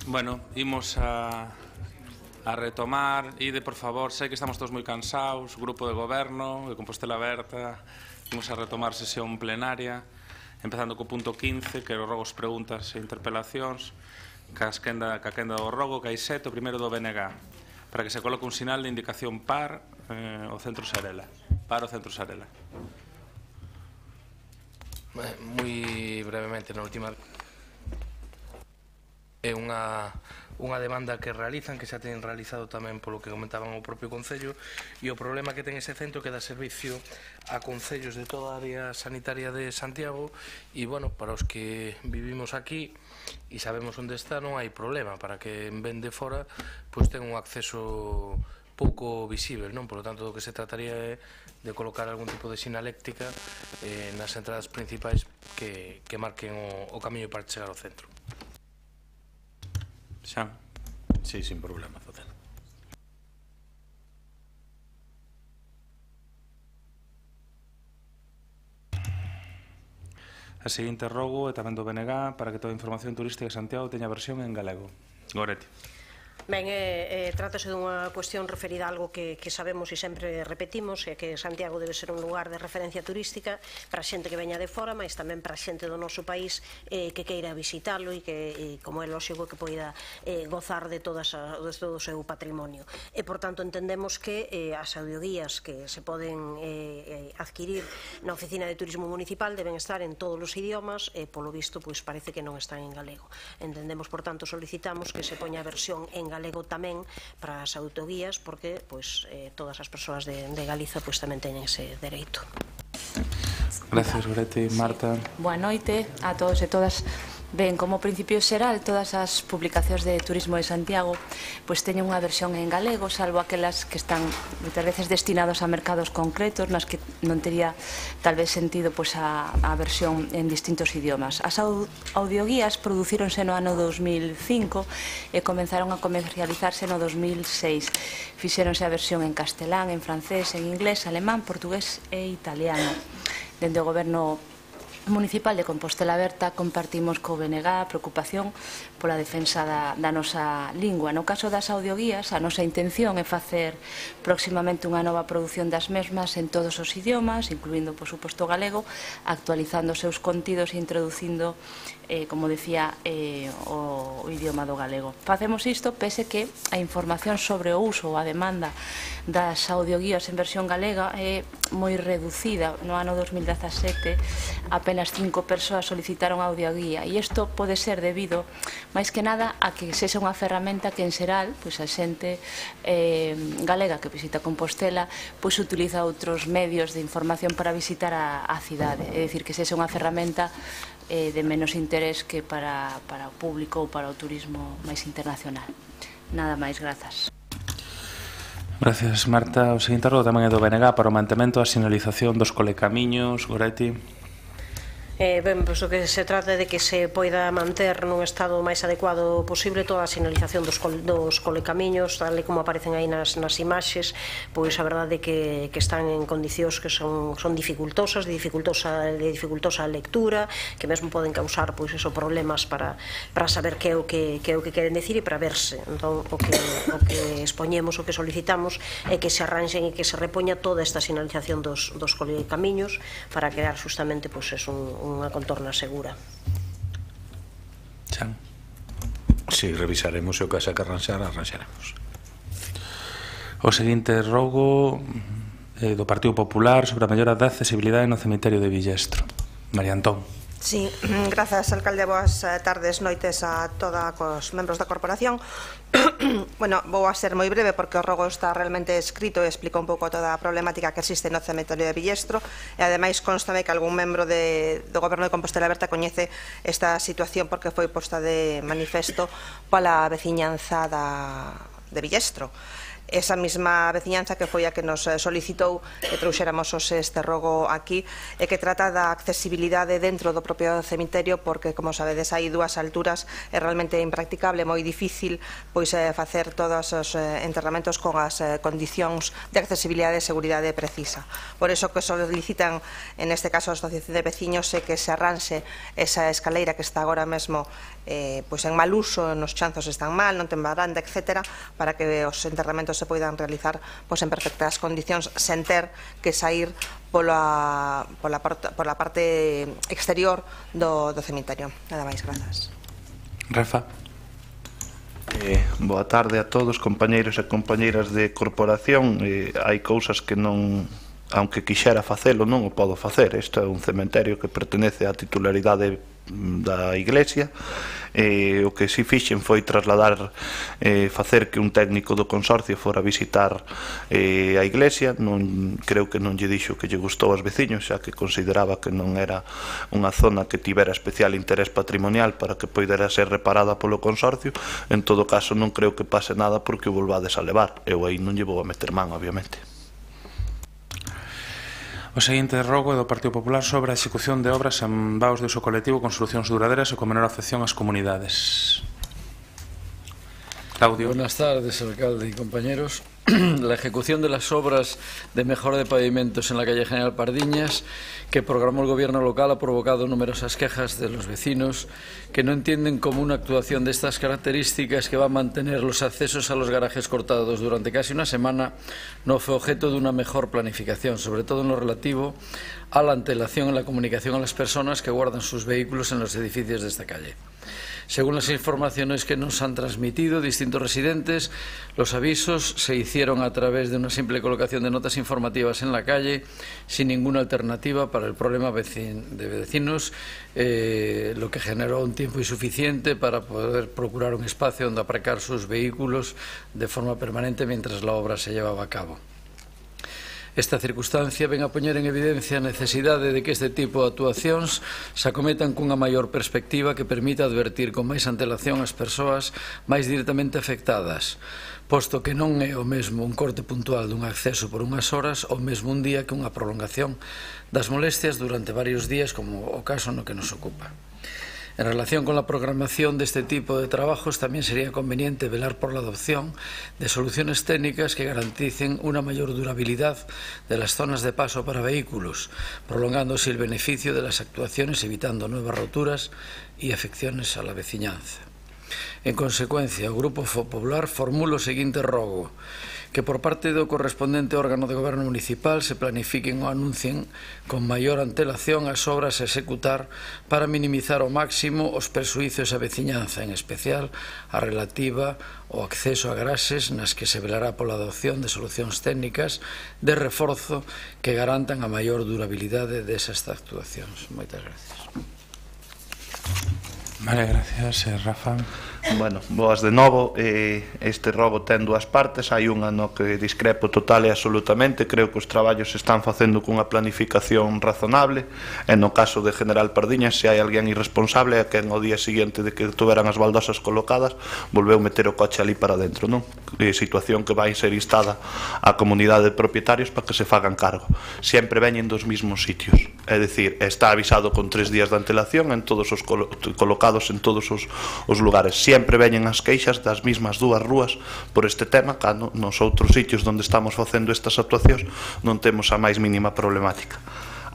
Bueno, imos a retomar. Ide, por favor, sei que estamos todos moi cansados, grupo de goberno, de Compostela Aberta. Imos a retomar sesión plenaria, empezando co punto 15, que rogo as preguntas e interpelacións, ca quenda do rogo, que hai 7, o primeiro do BNG, para que se coloque un sinal de indicación par ao centro Sarela. Para o centro Sarela. Moi brevemente, na última é unha demanda que realizan, que xa teñen realizado tamén polo que comentaban o propio Concello, e o problema que ten ese centro que dá servicio a concellos de toda a área sanitaria de Santiago, e, bueno, para os que vivimos aquí e sabemos onde está, non hai problema, para que en vez de fora pois ten un acceso pouco visível, non? Por lo tanto, do que se trataría é de colocar algún tipo de sinaléctica nas entradas principais que marquen o camiño para chegar ao centro. Xa? Sí, sin problema, Zotel. A seguinte rogo é tamén do BNG para que toda a información turística de Santiago teña versión en galego. Goretti. Ben, trátase dunha cuestión referida a algo que sabemos e sempre repetimos, é que Santiago debe ser un lugar de referencia turística para a xente que veña de fora, mas tamén para a xente do noso país que queira visitalo e que, como é lógico, que poida gozar de todo o seu patrimonio. E, por tanto, entendemos que as audioguías que se poden adquirir na Oficina de Turismo Municipal deben estar en todos os idiomas e, polo visto, parece que non están en galego. Entendemos, por tanto, solicitamos que se poña a versión en galego tamén para as autoguías, porque todas as persoas de Galiza tamén teñen ese dereito. Gracias, Goretti. Marta. Boa noite a todos e todas. Ben, como principio xeral, todas as publicacións de Turismo de Santiago teñen unha versión en galego, salvo aquelas que están moitas veces destinados a mercados concretos, nas que non tería tal vez sentido a versión en distintos idiomas. As audioguías producíronse no ano 2005 e comenzaron a comercializarse no 2006. Fixéronse a versión en castelán, en francés, en inglés, alemán, portugués e italiano. Dende o Goberno Municipal de Compostela Aberta compartimos co BNG a preocupación pola defensa da nosa lingua. No caso das audioguías, a nosa intención é facer próximamente unha nova produción das mesmas en todos os idiomas, incluindo, por suposto, o galego, actualizando os seus contidos e introducindo, como decía, o idioma do galego. Facemos isto pese que a información sobre o uso ou a demanda das audioguías en versión galega é moi reducida. No ano 2017 apenas 5 persoas solicitaron a audioguía, e isto pode ser debido máis que nada a que sexa unha ferramenta que en xeral a xente galega que visita Compostela utiliza outros medios de información para visitar a cidade, é dicir, que sexa unha ferramenta de menos interés que para o público ou para o turismo máis internacional. Nada máis, grazas. Gracias, Marta. O seguinte rogo tamén é do BNG para o mantemento da sinalización dos colecamiños. Goretti. Ben, pois o que se trata é de que se poida manter nun estado máis adecuado posible toda a sinalización dos colecamiños, tal como aparecen aí nas imaxes. Pois a verdade é que están en condicións que son dificultosas, de dificultosa lectura, que mesmo poden causar problemas para saber que é o que queren decir e para verse. Entón, o que expoñemos, o que solicitamos é que se arranxen e que se repoña toda esta sinalización dos colecamiños para crear justamente unha contorna segura. Xan. Si, revisaremos o que haxa que arranxaremos. O seguinte rogo do Partido Popular sobre a mellora da accesibilidade no cemiterio de Villestro. María Antón. Sí, grazas, alcalde. Boas tardes, noites a todos os membros da corporación. Bueno, vou a ser moi breve porque o rogo está realmente escrito e explica un pouco toda a problemática que existe no cemiterio de Villestro, e ademais constame que algún membro do Goberno de Compostela Aberta coñece esta situación porque foi posta de manifesto pola veciñanza de Villestro. esa mesma veciñanza que foi a que nos solicitou que trouxéramos este rogo aquí e que trata da accesibilidade dentro do propio cemiterio, porque, como sabedes, hai dúas alturas, é realmente impracticable, moi difícil pois facer todos os enterramentos con as condicións de accesibilidade e seguridade precisa. Por iso que solicitan, en este caso a Asociación de Veciños, é que se arranxe esa escaleira que está agora mesmo pois en mal uso, nos chanzos están mal, non ten baranda, etc., para que os enterramentos se poidan realizar pois en perfectas condicións, sen ter que sair pola parte exterior do cemiterio. Nada máis, grazas. Rafa. Boa tarde a todos, compañeiros e compañeiras de corporación. Hai cousas que non, aunque quixera facelo, non o podo facer. Isto é un cementerio que pertenece á titularidade da Iglesia. O que si fixen foi trasladar, facer que un técnico do consorcio fora a visitar a Iglesia. Creo que non lle dixo que lle gustou aos veciños, xa que consideraba que non era unha zona que tivera especial interés patrimonial para que poidera ser reparada polo consorcio. En todo caso, non creo que pase nada porque o volvades a levar. Eu aí non lle vou a meter man, obviamente. O seguinte rogo é do Partido Popular sobre a execución de obras en vaos de uso colectivo con solucións duraderas e con menor afección ás comunidades. Claudio. Buenas tardes, alcalde y compañeros. La ejecución de las obras de mejora de pavimentos en la calle General Pardiñas que programó el gobierno local ha provocado numerosas quejas de los vecinos que no entienden cómo una actuación de estas características, que va a mantener los accesos a los garajes cortados durante casi una semana, no fue objeto de una mejor planificación, sobre todo en lo relativo a la antelación en la comunicación a las personas que guardan sus vehículos en los edificios de esta calle. Según las informaciones que nos han transmitido distintos residentes, los avisos se hicieron a través de una simple colocación de notas informativas en la calle, sin ninguna alternativa para el problema de vecinos, lo que generó un tiempo insuficiente para poder procurar un espacio donde aparcar sus vehículos de forma permanente mientras la obra se llevaba a cabo. Esta circunstancia ven a poñer en evidencia a necesidade de que este tipo de actuacións se acometan cunha maior perspectiva que permita advertir con máis antelación as persoas máis directamente afectadas, posto que non é o mesmo un corte puntual dun acceso por unhas horas ou mesmo un día que unha prolongación das molestias durante varios días, como o caso no que nos ocupa. En relación con la programación de este tipo de trabajos, también sería conveniente velar por la adopción de soluciones técnicas que garanticen una mayor durabilidad de las zonas de paso para vehículos, prolongándose el beneficio de las actuaciones, evitando nuevas roturas y afecciones a la veciñanza. En consecuencia, o Grupo Popular formula o seguinte rogo: que por parte do correspondente órgano de goberno municipal se planifiquen ou anuncien con maior antelación as obras a executar para minimizar ao máximo os perxuízos á veciñanza, en especial a relativa ao acceso a garaxes, nas que se velará pola adopción de solucións técnicas de reforzo que garantan a maior durabilidade desas actuacións. Moitas gracias. Vale, gracias, Rafa. Bueno, boas de novo. Este rogo ten dúas partes. Hai unha no que discrepo total e absolutamente. Creo que os traballos se están facendo cunha planificación razonable, e no caso de General Pardiñas, se hai alguén irresponsable é que no día seguinte de que tuveran as baldosas colocadas volveu meter o coche ali para dentro, non? Situación que vai ser instada á comunidade de propietarios para que se fagan cargo. Sempre veñen dos mismos sitios, é dicir, está avisado con 3 días de antelación en todos os colocados en todos os lugares. Sempre veñen as queixas das mismas dúas rúas por este tema, cando nos outros sitios onde estamos facendo estas actuacións non temos a máis mínima problemática.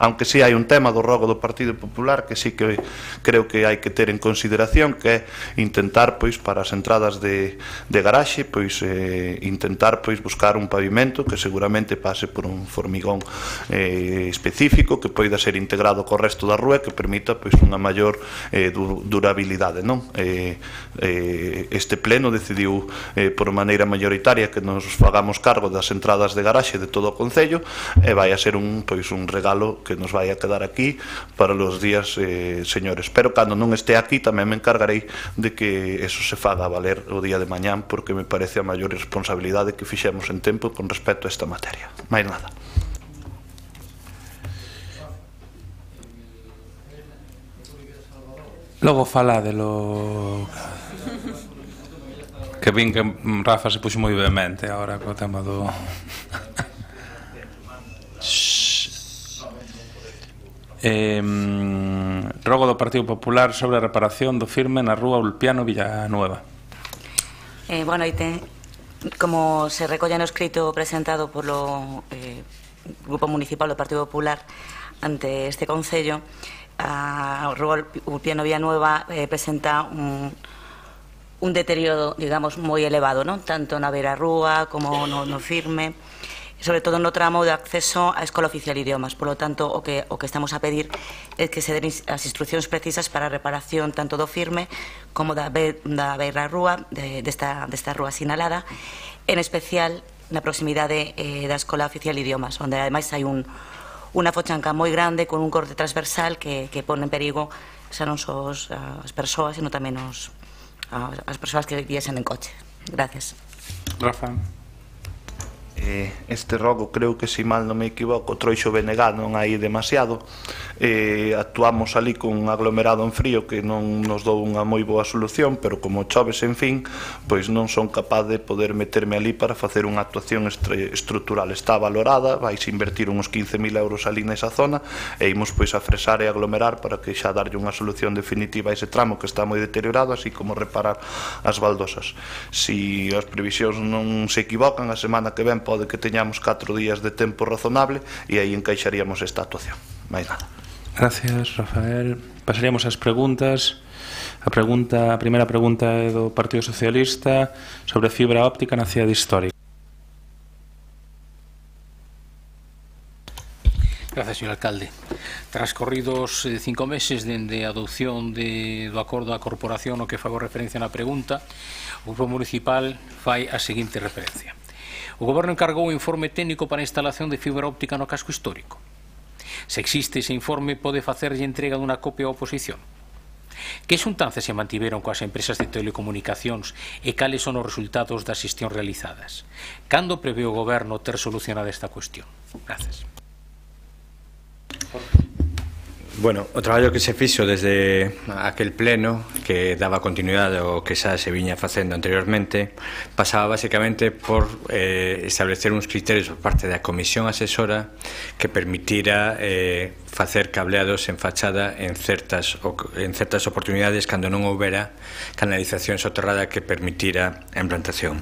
Aunque sí hai un tema do rogo do Partido Popular que sí que creo que hai que ter en consideración, que é intentar, pois, para as entradas de garaxe, pois, intentar, pois, buscar un pavimento que seguramente pase por un formigón específico que poida ser integrado co resto da rúa, que permita, pois, unha maior durabilidade, non? Este pleno decidiu por maneira maioritaria que nos fagamos cargo das entradas de garaxe de todo o concello, e vai a ser un regalo que nos vai a quedar aquí para os días, señores. Pero cando non este aquí tamén me encargarei de que eso se faga a valer o día de mañán, porque me parece a maior responsabilidade que fixemos en tempo con respecto a esta materia. Mais nada. Logo fala de lo... Que vin que Rafa se puxo moi vehemente agora co tema do... Rogo do Partido Popular sobre a reparación do firme na rúa Ulpiano Villanueva. Boa noite. Como se recolle no escrito presentado polo Grupo Municipal do Partido Popular ante este Concello, a rúa Ulpiano Villanueva presenta un deterioro, digamos, moi elevado, non? Tanto na beira rúa como no firme, sobre todo no tramo de acceso á Escola Oficial de Idiomas. Por lo tanto, o que estamos a pedir é que se den as instruccións precisas para a reparación tanto do firme como da beira rúa, desta rúa sinalada, en especial na proximidade da Escola Oficial de Idiomas, onde ademais hai unha fochanca moi grande con un corte transversal que pone en perigo xa non só as persoas, sino tamén as persoas que viesen en coche. Gracias. Rafa. Este rogo, creo que se mal non me equivoco, Troixo Benegá non hai demasiado. Actuamos ali con un aglomerado en frío que non nos dou unha moi boa solución, pero como choves en fin, pois non son capaz de poder meterme ali para facer unha actuación estrutural. Está valorada, vais invertir uns 15.000 euros ali nesa zona e imos pois a fresar e aglomerar para que xa darlle unha solución definitiva a ese tramo que está moi deteriorado, así como reparar as baldosas. Si as previsións non se equivocan, a semana que ven pode que teñamos 4 días de tempo razonable e aí encaixaríamos esta actuación. Mais nada. Gracias, Rafael. Pasaríamos ás preguntas. A primeira pregunta é do Partido Socialista sobre fibra óptica na cidade histórica. Gracias, señor alcalde. Transcorridos 5 meses dende a adopción do acordo da corporación no que fago referencia na pregunta, o Grupo Municipal fai a seguinte referencia. O Goberno encargou un informe técnico para a instalación de fibra óptica no casco histórico. Se existe ese informe, pode facerlle entrega dunha copia á oposición. Que xuntanzas se mantiveron coas empresas de telecomunicacións e cales son os resultados das xestións realizadas? Cando prevé o Goberno ter solucionado esta cuestión? Gracias. Bueno, o traballo que se fixo desde aquel pleno que daba continuidade ao que xa se viña facendo anteriormente pasaba basicamente por establecer uns criterios por parte da Comisión Asesora que permitira facer cableados en fachada en certas oportunidades cando non houbera canalización soterrada que permitira a implantación.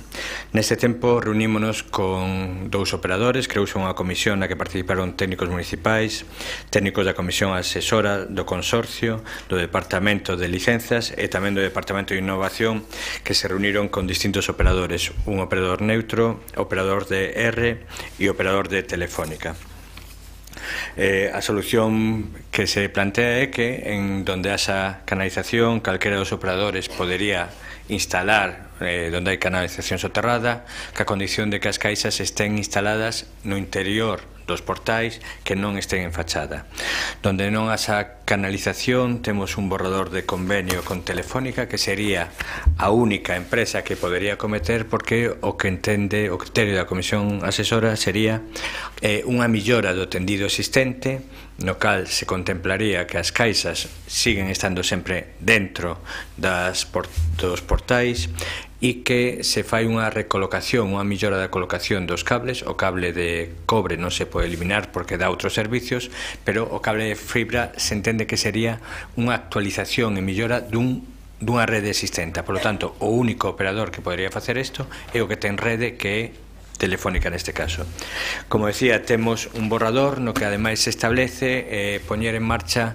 Neste tempo reunímonos con 2 operadores, creouse unha comisión na que participaron técnicos municipais, técnicos da Comisión Asesora do Consorcio, do Departamento de Licenzas e tamén do Departamento de Innovación que se reuniron con distintos operadores, un operador neutro, operador de R e operador de Telefónica. A solución que se plantea é que en donde haxa canalización calquera dos operadores podería instalar donde hai canalización soterrada, que a condición de que as caixas estén instaladas no interior dos portais que non estén en fachada. Donde non haxa canalización, temos un borrador de convenio con Telefónica que sería a única empresa que podería cometer, porque o que entende o criterio da Comisión Asesora sería unha millora do tendido existente, no cal se contemplaría que as caixas siguen estando sempre dentro dos portais e que se fai unha recolocación, unha millora da colocación dos cables. O cable de cobre non se pode eliminar porque dá outros servicios, pero o cable de fibra se entende que sería unha actualización e millora dunha rede existente. Por lo tanto, o único operador que podría facer isto é o que ten rede, que é Telefónica neste caso. Como decía, temos un borrador no que ademais se establece poñer en marcha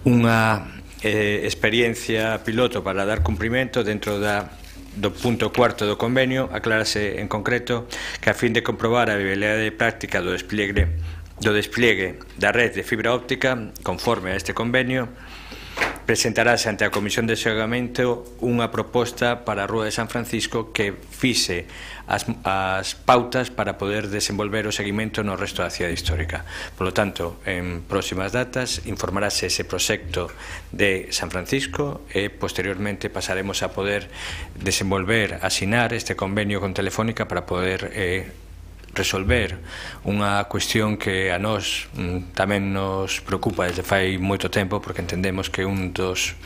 unha experiencia piloto para dar cumprimento dentro do punto 4 do convenio. Aclárase en concreto que a fin de comprobar a viabilidade práctica do despliegue da red de fibra óptica conforme a este convenio, presentarase ante a Comisión de Xogamento unha proposta para a Rúa de San Francisco que fixe as pautas para poder desenvolver o seguimento no resto da cidade histórica. Por lo tanto, en próximas datas informarase ese proxecto de San Francisco e posteriormente pasaremos a poder desenvolver, asinar este convenio con Telefónica para poder resolver unha cuestión que a nós tamén nos preocupa desde fai moito tempo, porque entendemos que un dos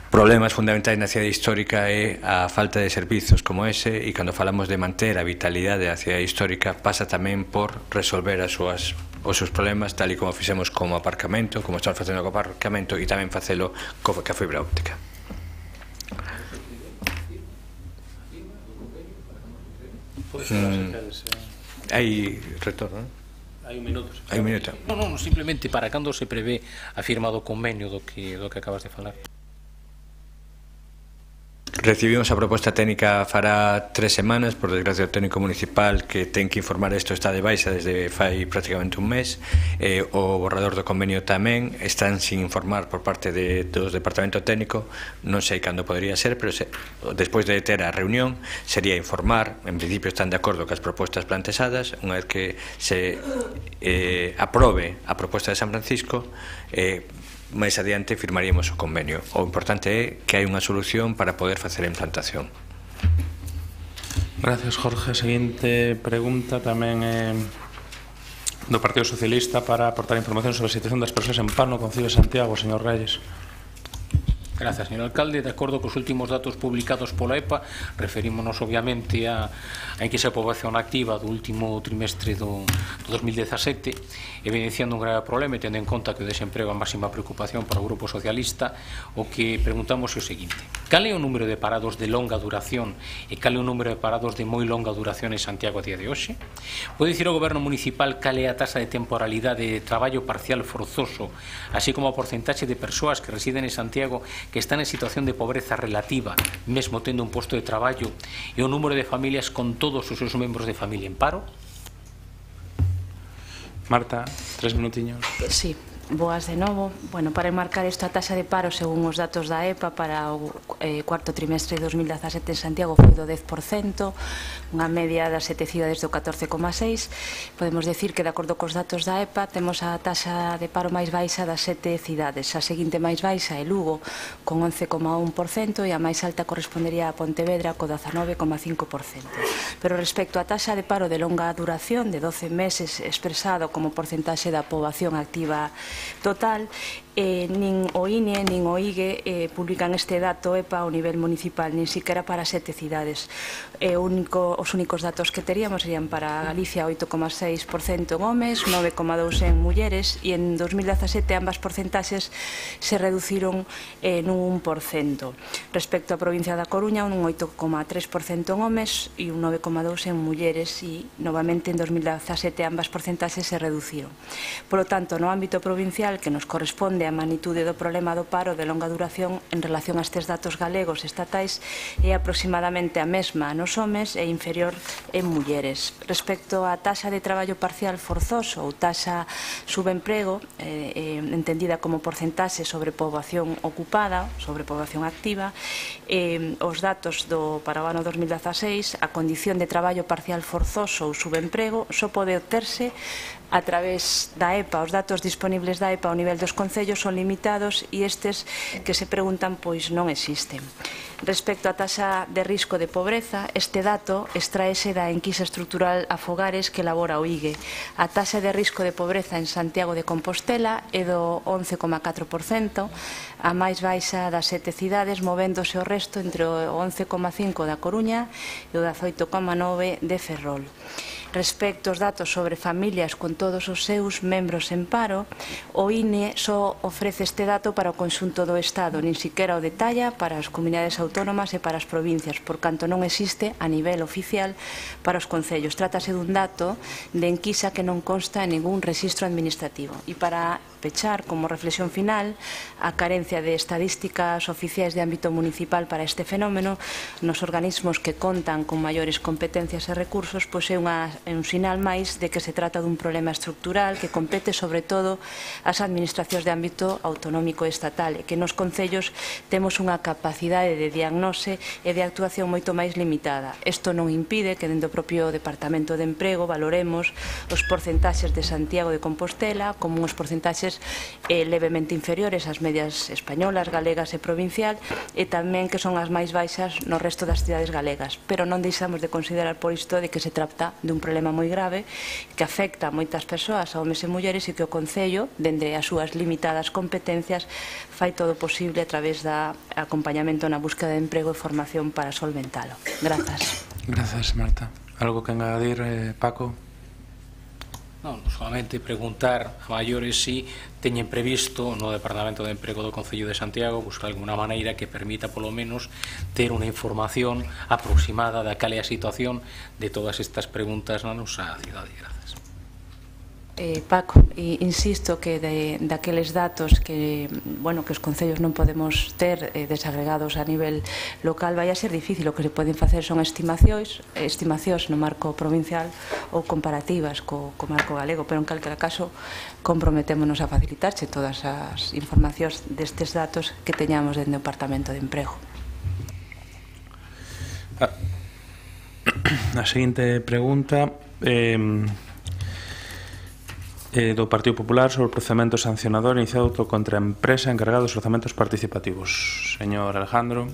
problemas fundamentais na cidade histórica é a falta de servizos como ese, e cando falamos de manter a vitalidade da cidade histórica pasa tamén por resolver os seus problemas, tal e como fixemos como aparcamento, como estamos facendo co aparcamento, e tamén facelo coa fibra óptica. Hai retorno, non? Hai un minuto. Hai un minuto. Non, simplemente para cando se prevé a firma do convenio do que acabas de falar. Recibimos a proposta técnica fará 3 semanas, por desgracia o técnico municipal que ten que informar isto está de baixa desde fai prácticamente un mes, o borrador do convenio tamén, están sin informar por parte do departamento técnico, non sei cando podería ser, pero despois de ter a reunión sería informar, en principio están de acordo cas propostas planteadas, unha vez que se aprobe a proposta de San Francisco, máis adiante firmaríamos o convenio. O importante é que hai unha solución para poder facer a implantación. Gracias, Jorge. Seguinte pregunta tamén do Partido Socialista para aportar información sobre a situación das persoas en paro no Concello de Santiago, señor Reyes. Gracias, señor alcalde. De acordo cos últimos datos publicados pola EPA, referímonos obviamente a enquisa de poboación activa do último trimestre do 2017, evidenciando un grave problema e tendo en conta que o desemprego é a máxima preocupación para o Grupo Socialista. O que preguntamos é o seguinte: cal é o número de parados de longa duración e cal é o número de parados de moi longa duración en Santiago a día de hoxe? Pode dicir o Goberno municipal cal é a taxa de temporalidade de traballo parcial forzoso, así como a porcentaxe de persoas que residen en Santiago que están en situación de pobreza relativa, mesmo tendo un posto de traballo, e o número de familias con todos os seus membros de familia en paro? Marta, 3 minutiños. Sí. Boas de novo. Bueno, para enmarcar esta taxa de paro según os datos da EPA para o cuarto trimestre de 2017 en Santiago foi do 10%, unha media das 7 cidades do 14,6%. Podemos decir que de acordo cos datos da EPA temos a taxa de paro máis baixa das 7 cidades. A seguinte máis baixa é Lugo con 11,1% e a máis alta correspondería a Pontevedra co 19,5%. Pero respecto á taxa de paro de longa duración de 12 meses expresado como porcentaxe da poboación activa total, nin o INE nin o IGE publican este dato EPA ao nivel municipal, nin siquiera para 7 cidades. Os únicos datos que teríamos serían para Galicia 8,6% en homes, 9,2% en mulleres, e en 2017 ambas porcentaxes se reduciron nun 1%. Respecto á provincia da Coruña, un 8,3% en homes e un 9,2% en mulleres, e novamente en 2017 ambas porcentaxes se reduciron. Por lo tanto, no ámbito provincial que nos corresponde a magnitude do problema do paro de longa duración en relación a estes datos galegos estatais é aproximadamente a mesma nos homes e inferior en mulleres. Respecto á taxa de traballo parcial forzoso ou taxa subemprego, entendida como porcentaxe sobre poboación ocupada, sobre poboación activa, os datos para o ano 2016, a condición de traballo parcial forzoso ou subemprego só pode obterse a través da EPA. Os datos disponibles da EPA ao nivel dos concellos son limitados e estes que se preguntan pois non existen. Respecto á taxa de risco de pobreza, este dato extraese da enquisa estrutural a fogares que elabora o IGE. A taxa de risco de pobreza en Santiago de Compostela é do 11,4%, a máis baixa das 7 cidades, movéndose o resto entre o 11,5% da Coruña e o 18,9% de Ferrol. Respecto aos datos sobre familias con todos os seus membros en paro, o INE só ofrece este dato para o conxunto do Estado, nin siquiera o detalla para as comunidades autónomas e para as provincias, por canto non existe a nivel oficial para os concellos. Trátase dun dato de enquisa que non consta en ningún rexistro administrativo. E para pechar, como reflexión final, a carencia de estadísticas oficiais de ámbito municipal para este fenómeno nos organismos que contan con maiores competencias e recursos, pois é un sinal máis de que se trata dun problema estructural que compete sobre todo ás administracións de ámbito autonómico e estatal, e que nos concellos temos unha capacidade de diagnose e de actuación moito máis limitada. Isto non impide que dentro do propio Departamento de Emprego valoremos os porcentaxes de Santiago de Compostela como uns porcentaxes veces levemente inferiores ás medias españolas, galegas e provincial, e tamén que son as máis baixas no resto das cidades galegas. Pero non deixamos de considerar por isto de que se trata de un problema moi grave que afecta a moitas persoas, a homes e mulleres, e que o Concello, dende as súas limitadas competencias, fai todo o posible a través da acompañamento na búsqueda de emprego e formación para solventalo. Grazas. Grazas, Marta. Algo que engadir, Paco? Non, solamente preguntar a maiores si teñen previsto no Departamento de Emprego do Concello de Santiago buscar alguna maneira que permita polo menos ter unha información aproximada da cal é a situación de todas estas preguntas na nosa cidade. Grazas. Paco, insisto que daqueles datos que os concellos non podemos ter desagregados a nivel local vai a ser difícil. O que se poden facer son estimacións no marco provincial ou comparativas co marco galego, pero en calquera caso comprometémonos a facilitarche todas as informacións destes datos que teñamos dentro do Departamento de Emprego. A seguinte pregunta do Partido Popular sobre o procedimento sancionador iniciado contra a empresa encargada dos orzamentos participativos. Señor Alejandro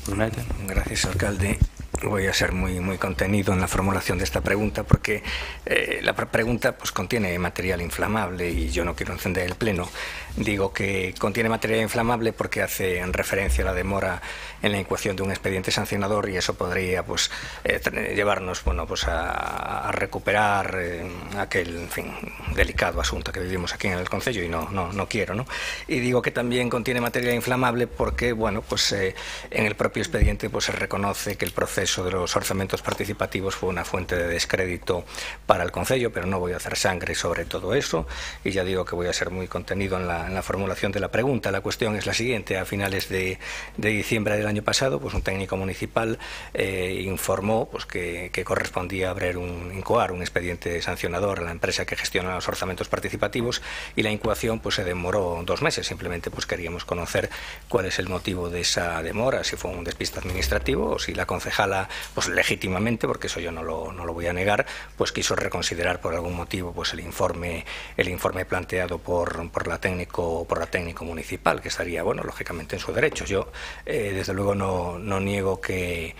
Brunete. Gracias, alcalde. Voy a ser muy contenido en la formulación de esta pregunta porque la pregunta pues contiene material inflamable y yo no quiero encender el pleno. Digo que contiene material inflamable porque hace referencia a la demora en la incoación de un expediente sancionador y eso podría pues llevarnos a recuperar aquel delicado asunto que vivimos aquí en el Concello y no quiero, ¿no? Y digo que también contiene material inflamable porque en el propio expediente pues se reconoce que el proceso de los orzamentos participativos fue una fuente de descrédito para el Concello, pero no voy a hacer sangre sobre todo eso y ya digo que voy a ser muy contenido en la formulación de la pregunta. La cuestión es la siguiente: a finales de diciembre del año pasado, pues un técnico municipal informó pues que correspondía incoar un expediente sancionador a la empresa que gestiona los orzamentos participativos y la incoación pues se demoró 2 meses. Simplemente pues queríamos conocer cuál es el motivo de esa demora, si fue un despiste administrativo o si la concejala pues legítimamente, porque eso yo no lo voy a negar, pues quiso reconsiderar por algún motivo pues el informe planteado por la técnico municipal, que estaría, lógicamente en su derecho. Yo, desde luego, no niego que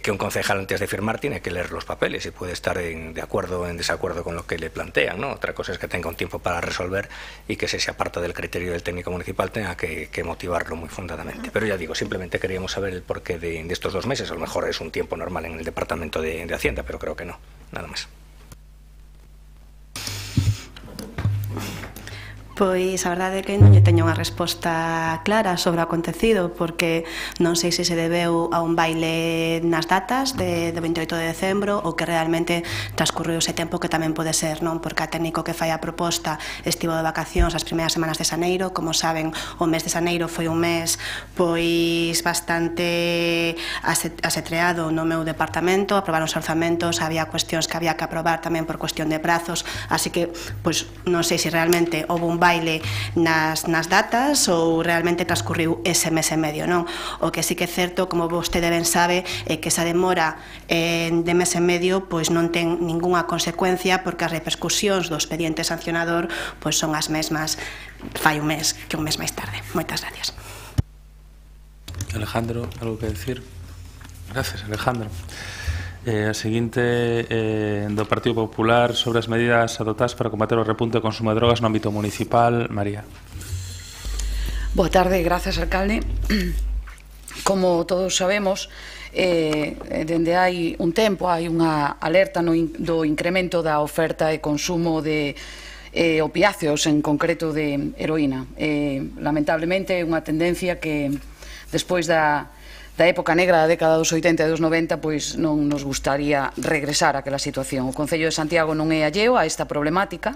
un concejal antes de firmar tiene que leer los papeles y puede estar de acuerdo o en desacuerdo con lo que le plantean, ¿no? Otra cosa es que tenga un tiempo para resolver y que se aparta del criterio del técnico municipal tenga que motivarlo muy fundadamente. Pero ya digo, simplemente queríamos saber el porqué de estos 2 meses. A lo mejor es un tiempo normal en el Departamento de Hacienda, pero creo que no. Nada más. Pois a verdade é que non lle teño unha resposta clara sobre o acontecido, porque non sei se debeu a un baile nas datas de 28 de decembro ou que realmente transcurriu ese tempo, que tamén pode ser, non? Porque a técnico que fai a proposta estivo de vacacións as primeiras semanas de xaneiro. Como saben, o mes de xaneiro foi un mes pois bastante asetreado no meu departamento. Aprobaron os orzamentos, había cuestións que había que aprobar tamén por cuestión de prazos, así que pois non sei se realmente houve un baile nas datas ou realmente transcurriu ese mes e medio, non? O que sí que é certo, como vostede ben sabe, é que esa demora de mes e medio pois non ten ningunha consecuencia, porque as repercusións do expediente sancionador pois son as mesmas fai un mes que un mes máis tarde. Moitas gracias. Alejandro, algo que decir? Gracias, Alejandro. A seguinte do Partido Popular sobre as medidas adoptadas para combater o repunte de consumo de drogas no ámbito municipal. María. Boa tarde, gracias, alcalde. Como todos sabemos, dende hai un tempo hai unha alerta do incremento da oferta e consumo de opiáceos, en concreto de heroína. Lamentablemente é unha tendencia que despois da época negra da década dos 80 e dos 90 pois non nos gustaría regresar a aquela situación. O Concello de Santiago non é alleo a esta problemática,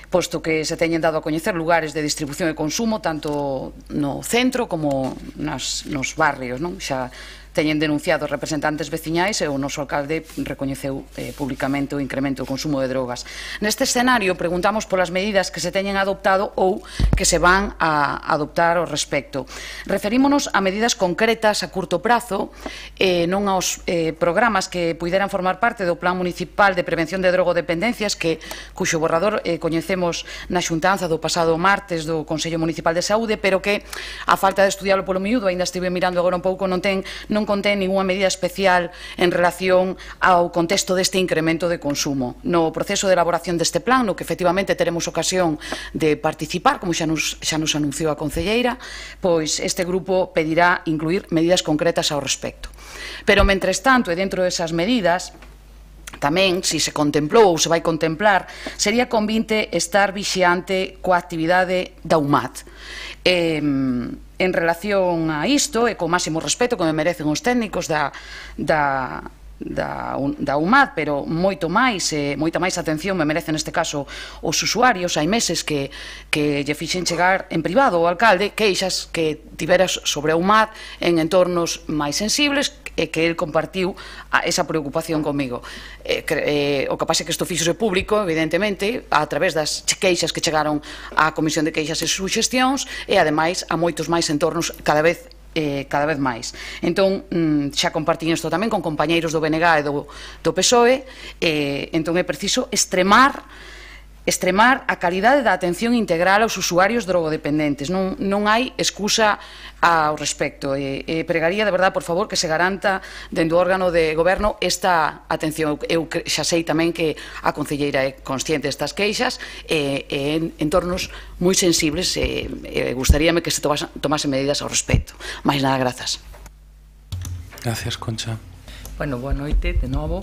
posto que se teñen dado a coñecer lugares de distribución e consumo tanto no centro como nos barrios, non? Xa teñen denunciado representantes veciñais e o noso alcalde recoñeceu públicamente o incremento do consumo de drogas. Neste escenario preguntamos polas medidas que se teñen adoptado ou que se van a adoptar ao respecto. Referímonos a medidas concretas a curto prazo, non aos programas que puideran formar parte do Plan Municipal de Prevención de Drogodependencias cuxo borrador coñecemos na xuntanza do pasado martes do Consello Municipal de Saúde, pero que a falta de estudiarlo polo miúdo, aínda estive mirando agora un pouco, non contén ninguna medida especial en relación ao contexto deste incremento de consumo. No proceso de elaboración deste plan, no que efectivamente teremos ocasión de participar, como xa nos anunciou a concelleira, pois este grupo pedirá incluir medidas concretas ao respecto. Pero, mentres tanto, e dentro desas medidas, tamén, se se contemplou ou se vai contemplar, sería convinte estar vixiante coa actividade da UMAT. En relación a isto, e co máximo respeto que me merecen os técnicos da UMAT, pero moita máis atención me merecen neste caso os usuarios. Hai meses que lle fixen chegar en privado ao alcalde queixas que tiveras sobre a UMAT en entornos máis sensibles e que el compartiu esa preocupación comigo. O que pasa é que isto fixose público, evidentemente, a través das queixas que chegaron á Comisión de Queixas e Suxestións e, ademais, a moitos máis entornos cada vez máis. Entón, xa compartín isto tamén con compañeiros do BNG e do PSOE, entón é preciso extremar a calidade da atención integral aos usuarios drogodependentes. Non hai excusa ao respecto. Pregaría, de verdade, por favor, que se garanta dentro do órgano de goberno esta atención. Eu xa sei tamén que a concelleira é consciente destas queixas e en entornos moi sensibles gustaríame que se tomase medidas ao respecto. Mais nada, grazas. Gracias, Concha. Bueno, boa noite, de novo.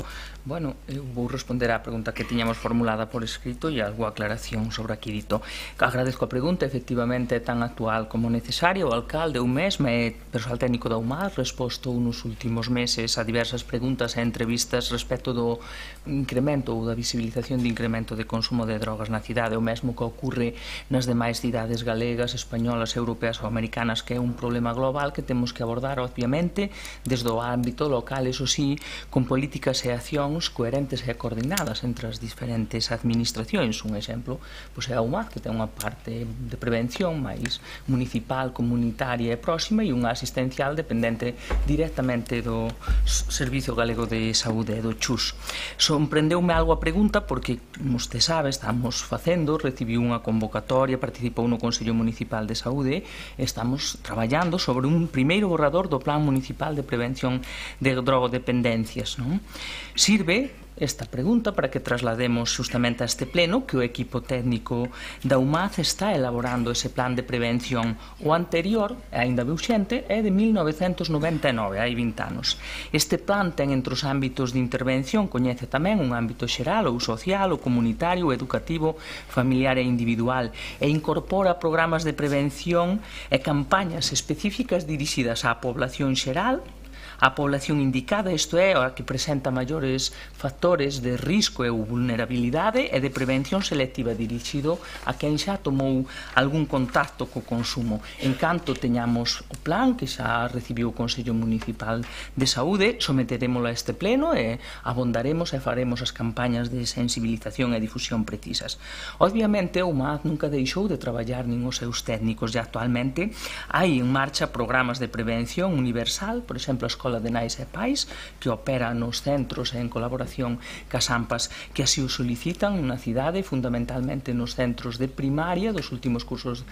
Bueno, eu vou responder á pregunta que tiñamos formulada por escrito e algo aclaración sobre aquí dito. Agradezco a pregunta, efectivamente é tan actual como necesaria. O alcalde, eu mesma e persoal técnico da UMAT resposto nos últimos meses a diversas preguntas e entrevistas respecto do incremento ou da visibilización de incremento de consumo de drogas na cidade. O mesmo que ocorre nas demais cidades galegas, españolas, europeas ou americanas, que é un problema global que temos que abordar, obviamente, desde o ámbito local, eso sí, con políticas e accións coherentes e coordinadas entre as diferentes administracións. Un exemplo é a UMAT, que ten unha parte de prevención máis municipal, comunitaria e próxima, e unha asistencial dependente directamente do Servicio Galego de Saúde, do CHUS. Sorprendeume algo a pregunta porque, como usted sabe, estamos recibiu unha convocatoria, participou no Consello Municipal de Saúde, estamos traballando sobre un primeiro borrador do Plan Municipal de Prevención de Drogodependencias. Sirve esta pregunta para que traslademos justamente a este pleno que o equipo técnico da UMAT está elaborando ese plan de prevención. O anterior, aínda vixente, é de 1999, hai 20 anos. Este plan ten entre os ámbitos de intervención, coñece tamén un ámbito xeral, ou social, ou comunitario, ou educativo, familiar e individual, e incorpora programas de prevención e campañas específicas dirixidas á población xeral, a población indicada, isto é, a que presenta maiores factores de risco e vulnerabilidade e de prevención selectiva dirixido a quen xa tomou algún contacto co consumo. En canto teñamos o plan que xa recibiu o Consello Municipal de Saúde, someteremos a este pleno e abondaremos e faremos as campañas de sensibilización e difusión precisas. Obviamente, o UMAT nunca deixou de traballar nin os seus técnicos e actualmente hai en marcha programas de prevención universal, por exemplo, a Escola de Nais e Pais, que opera nos centros en colaboración cas AMPAs que así o solicitan na cidade, fundamentalmente nos centros de primaria, cos últimos cursos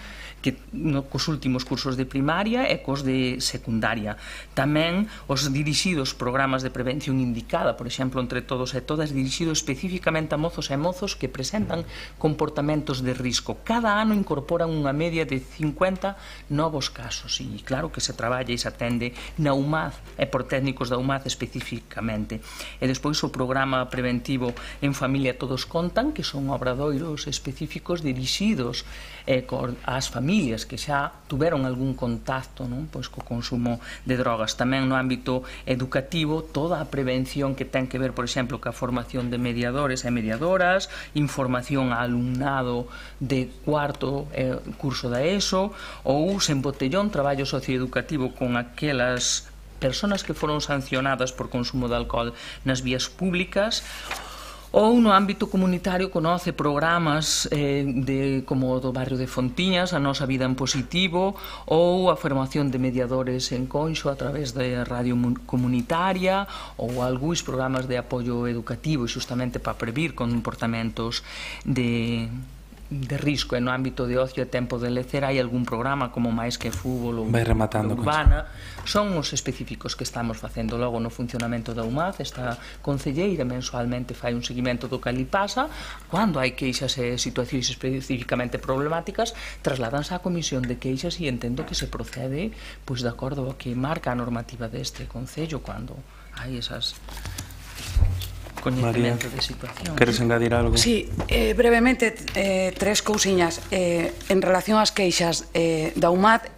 de primaria e cos de secundaria. Tamén os dirixidos programas de prevención indicada, por exemplo, entre todos e todas, dirixidos especificamente a mozos e mozos que presentan comportamentos de risco. Cada ano incorporan unha media de 50 novos casos e claro que se traballa e se atende na UMAT e por técnicos da UMAT especificamente. E despois o programa preventivo En Familia Todos Contan, que son obradoiros específicos dirixidos ás familias que xa tuveron algún contacto co consumo de drogas. Tamén no ámbito educativo, toda a prevención que ten que ver, por exemplo, ca formación de mediadores e mediadoras, información a alumnado de cuarto curso da ESO, ou sen botellón, traballo socioeducativo con aquelas persoas que foron sancionadas por consumo de alcohol nas vías públicas, ou no ámbito comunitario conoce programas como o do barrio de Fontiñas, a nosa vida en positivo, ou a formación de mediadores en Conxo a través da radio comunitaria, ou algúns programas de apoio educativo xustamente para previr comportamentos de risco. E no ámbito de ocio e tempo de lecer hai algún programa como Máis que Fútbol ou Urbana. Son os específicos que estamos facendo. Logo, no funcionamento da UMAD, esta concelleira mensualmente fai un seguimento do que ali pasa. Cando hai queixas e situacións especificamente problemáticas, trasladanse á comisión de queixas e entendo que se procede pois de acordo ao que marca a normativa deste concello cando hai esas coñecemento de situación. Queres engadir algo? Sí, brevemente, tres cousiñas. En relación ás queixas da UMAD,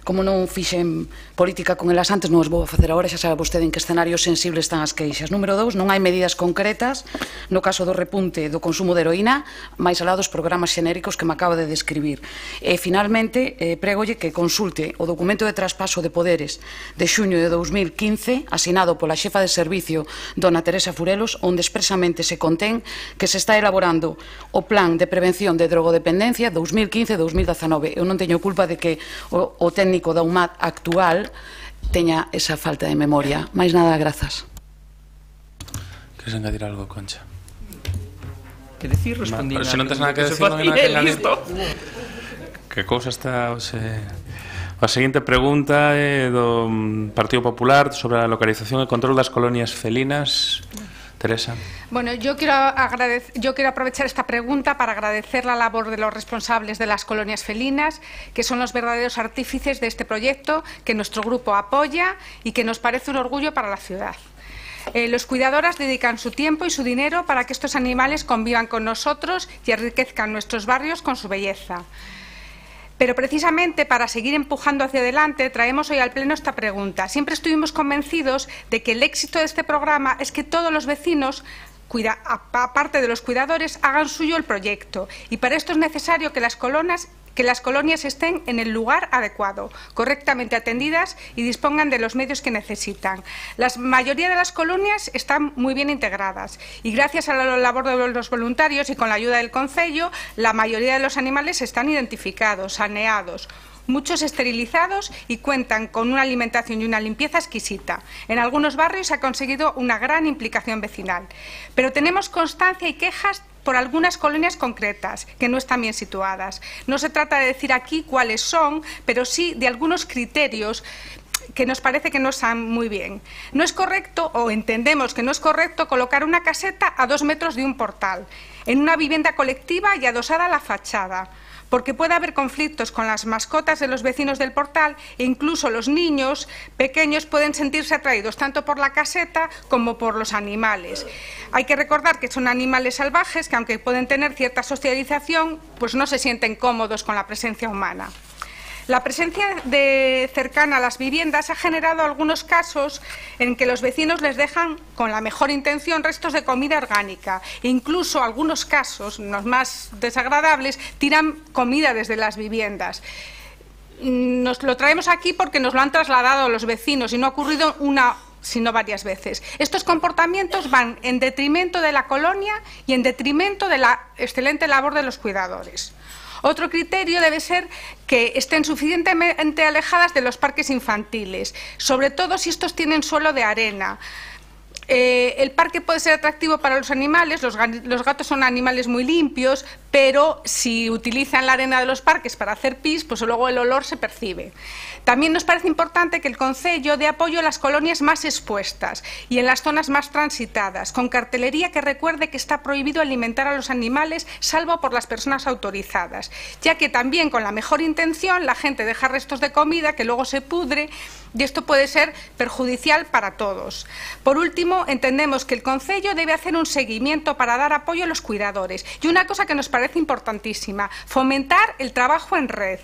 como non fixen política con elas antes, non as vou a facer agora, xa sabe vostede en que escenarios sensibles están as queixas. Número 2, non hai medidas concretas no caso do repunte do consumo de heroína, máis alá dos programas xenéricos que me acaba de describir. E, finalmente, prégolle que consulte o documento de traspaso de poderes de xuño de 2015, asinado pola xefa de servicio, dona Teresa Furelos, onde expresamente se contén que se está elaborando o plan de prevención de drogodependencia 2015-2019. Eu non teño culpa de que o técnico da UMAD actual teña esa falta de memoria. Máis nada, grazas. Queres engadir algo, Concha? Que decir, respondí. Se non tens nada que decir, non hai nada que engadir. Que cousa está... A seguinte pregunta é do Partido Popular sobre a localización e control das colonias felinas. Teresa. Bueno, yo quiero aprovechar esta pregunta para agradecer la labor de los responsables de las colonias felinas, que son los verdaderos artífices de este proyecto que nuestro grupo apoya y que nos parece un orgullo para la ciudad. Los cuidadoras dedican su tiempo y su dinero para que estos animales convivan con nosotros y enriquezcan nuestros barrios con su belleza. Pero precisamente para seguir empujando hacia adelante traemos hoy al Pleno esta pregunta. Siempre estuvimos convencidos de que el éxito de este programa es que todos los vecinos, aparte de los cuidadores, hagan suyo el proyecto. Y para esto es necesario que las colonias estén en el lugar adecuado, correctamente atendidas y dispongan de los medios que necesitan. La mayoría de las colonias están muy bien integradas y gracias a la labor de los voluntarios y con la ayuda del concello, la mayoría de los animales están identificados, saneados, muchos esterilizados y cuentan con una alimentación y una limpieza exquisita. En algunos barrios se ha conseguido una gran implicación vecinal. Pero tenemos constancia y quejas por algunas colonias concretas que no están bien situadas. No se trata de decir aquí cuáles son, pero sí de algunos criterios que nos parece que no están muy bien. No es correcto, o entendemos que no es correcto, colocar una caseta a 2 metros de un portal, en una vivienda colectiva y adosada a la fachada, porque puede haber conflictos con las mascotas de los vecinos del portal e incluso los niños pequeños pueden sentirse atraídos tanto por la caseta como por los animales. Hay que recordar que son animales salvajes que, aunque pueden tener cierta socialización, pues no se sienten cómodos con la presencia humana. La presencia cercana a las viviendas ha generado algunos casos en que los vecinos les dejan, con la mejor intención, restos de comida orgánica. E incluso algunos casos, los más desagradables, tiran comida desde las viviendas. Nos lo traemos aquí porque nos lo han trasladado los vecinos y no ha ocurrido una, sino varias veces. Estos comportamientos van en detrimento de la colonia y en detrimento de la excelente labor de los cuidadores. Otro criterio debe ser que estén suficientemente alejadas de los parques infantiles, sobre todo si estos tienen suelo de arena. El parque puede ser atractivo para los animales, los gatos son animales muy limpios, pero si utilizan la arena de los parques para hacer pis, pues luego el olor se percibe. También nos parece importante que el concello dé apoyo a las colonias más expuestas y en las zonas más transitadas, con cartelería que recuerde que está prohibido alimentar a los animales, salvo por las personas autorizadas, ya que también con la mejor intención la gente deja restos de comida que luego se pudre y esto puede ser perjudicial para todos. Por último, entendemos que el concello debe hacer un seguimiento para dar apoyo a los cuidadores y una cosa que nos parece importantísima, fomentar el trabajo en red,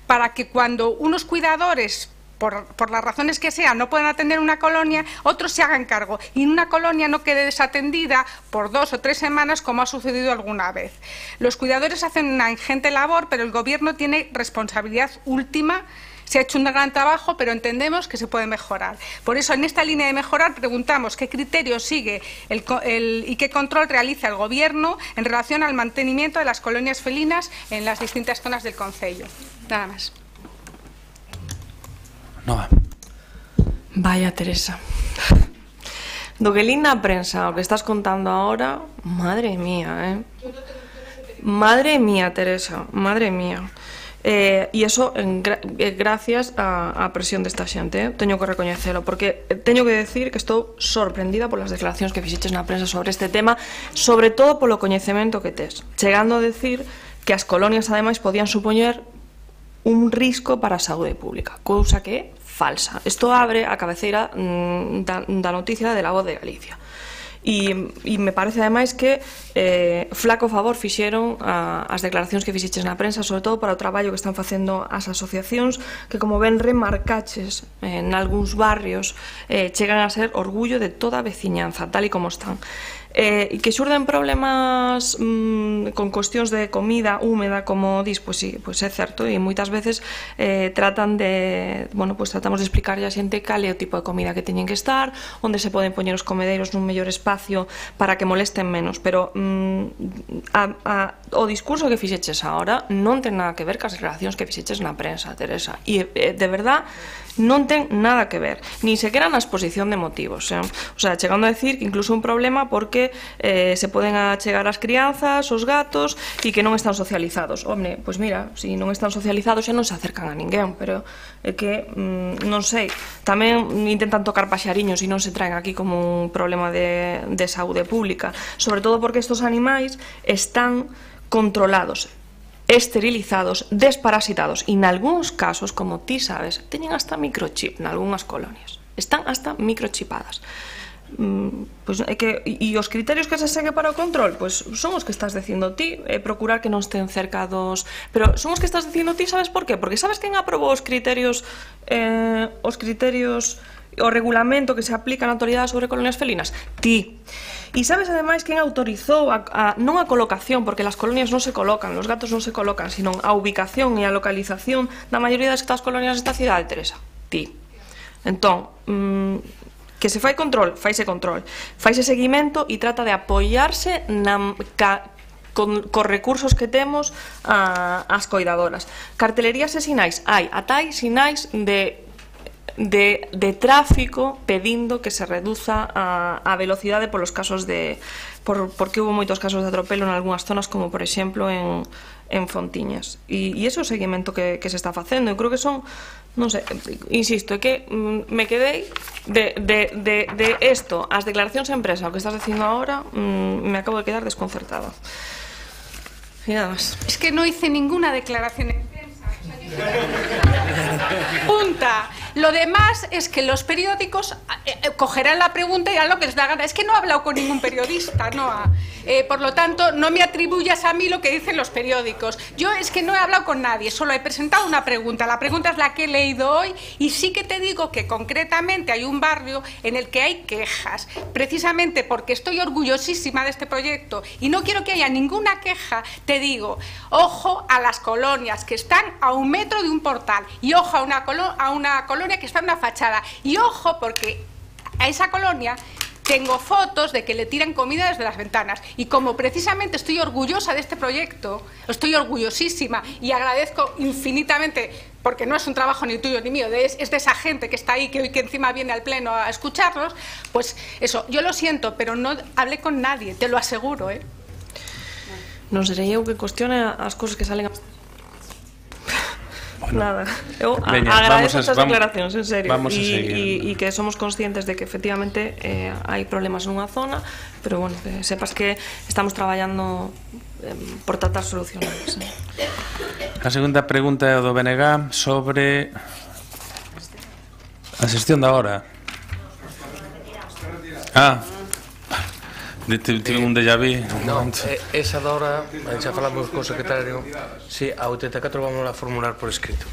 para que cuando unos cuidadores, por las razones que sean, no puedan atender una colonia, otros se hagan cargo y una colonia no quede desatendida por 2 o 3 semanas como ha sucedido alguna vez. Los cuidadores hacen una ingente labor, pero el Gobierno tiene responsabilidad última Se ha hecho un gran trabajo, pero entendemos que se puede mejorar. Por eso, en esta línea de mejorar, preguntamos qué criterios sigue y qué control realiza el Gobierno en relación al mantenimiento de las colonias felinas en las distintas zonas del concello. Nada más. Noa. Vaya, Teresa. Do que lín na prensa, o que estás contando ahora, madre mía, Madre mía, Teresa, madre mía. E iso gracias á presión desta xente, teño que recoñecelo, porque teño que decir que estou sorprendida polas declaracións que fixeches na prensa sobre este tema, sobre todo polo coñecemento que tes, chegando a decir que as colonias ademais podían supoñer un risco para a saúde pública, cousa que é falsa. Isto abre a cabeceira da noticia de La Voz de Galicia. E me parece ademais que flaco favor fixeron as declaracións que fixeches na prensa, sobre todo para o traballo que están facendo as asociacións, que como ben remarcaches en algúns barrios chegan a ser orgullo de toda a veciñanza, tal e como están. E que xurden problemas con cuestións de comida húmeda, como dis, pois sí, pois é certo, e moitas veces tratamos de explicarlle a xente cal é o tipo de comida que teñen que estar, onde se poden poñer os comedeiros nun mellor espacio para que molesten menos, pero o discurso que fixeches agora non ten nada que ver cas declaracións que fixeches na prensa, Teresa, e de verdad non ten nada que ver, ni sequera na exposición de motivos, o sea, chegando a decir que incluso un problema porque se poden achegar as crianzas, os gatos, e que non están socializados. Hombre, pois mira, se non están socializados xa non se acercan a ninguén, pero é que, non sei, tamén intentan tocar paxariños e non se traen aquí como un problema de saúde pública, sobre todo porque estos animais están controlados, esterilizados, desparasitados, e nalgúns casos, como ti sabes, teñen hasta microchip nalgúnas colonias, están hasta microchipadas. Pois é que, e os criterios que se segue para o control, pois son os que estás dicindo ti, procurar que non estén cerca dos... Pero son os que estás dicindo ti, sabes por qué? Porque sabes quen aprobou os criterios, o regulamento que se aplica na autoridade sobre colonias felinas? Ti. E sabes ademais quen autorizou non a colocación, porque as colonias non se colocan, os gatos non se colocan, sino a ubicación e a localización da maioría das colonias desta cidade, Teresa? Ti. Entón, que se fai control, faise seguimento e trata de apoiarse cos recursos que temos as coidadoras. Cartelerías e sinais, hai sinais de tráfico pedindo que se reduza a velocidade polos casos porque hubo moitos casos de atropelo en algunhas zonas, como por exemplo en Fontiñas, e ese é o seguimento que se está facendo. Eu creo que son, non sei, insisto, é que me quedei de isto, as declaracións en prensa, o que estás dicindo agora, me acabo de quedar desconcertada. E nada máis. Es que no hice ninguna declaración en prensa. Punta. Lo demás es que los periódicos cogerán la pregunta y harán lo que les da gana. Es que no he hablado con ningún periodista, Noa. Por lo tanto, no me atribuyas a mí lo que dicen los periódicos. Yo es que no he hablado con nadie, solo he presentado una pregunta. La pregunta es la que he leído hoy y sí que te digo que concretamente hay un barrio en el que hay quejas. Precisamente porque estoy orgullosísima de este proyecto y no quiero que haya ninguna queja, te digo, ojo a las colonias que están a 1 metro de un portal y ojo a una colonia que está en una fachada y ojo porque a esa colonia tengo fotos de que le tiran comida desde las ventanas y como precisamente estoy orgullosa de este proyecto, estoy orgullosísima y agradezco infinitamente, porque no es un trabajo ni tuyo ni mío, es de esa gente que está ahí, que hoy que encima viene al pleno a escucharnos, pues eso, yo lo siento, pero no hablé con nadie, te lo aseguro, Non serei eu que cuestione as cousas que salen Nada, eu agradezo estas declaracións, en serio, e que somos conscientes de que efectivamente hai problemas nunha zona, pero bueno, que sepas que estamos traballando por tratar soluciones. A segunda pregunta é do BNG sobre a xestión da hora. Tive un déjà vu. Non, esa da hora, xa falamos co secretario, si, a 84 vamos a formular por escrito.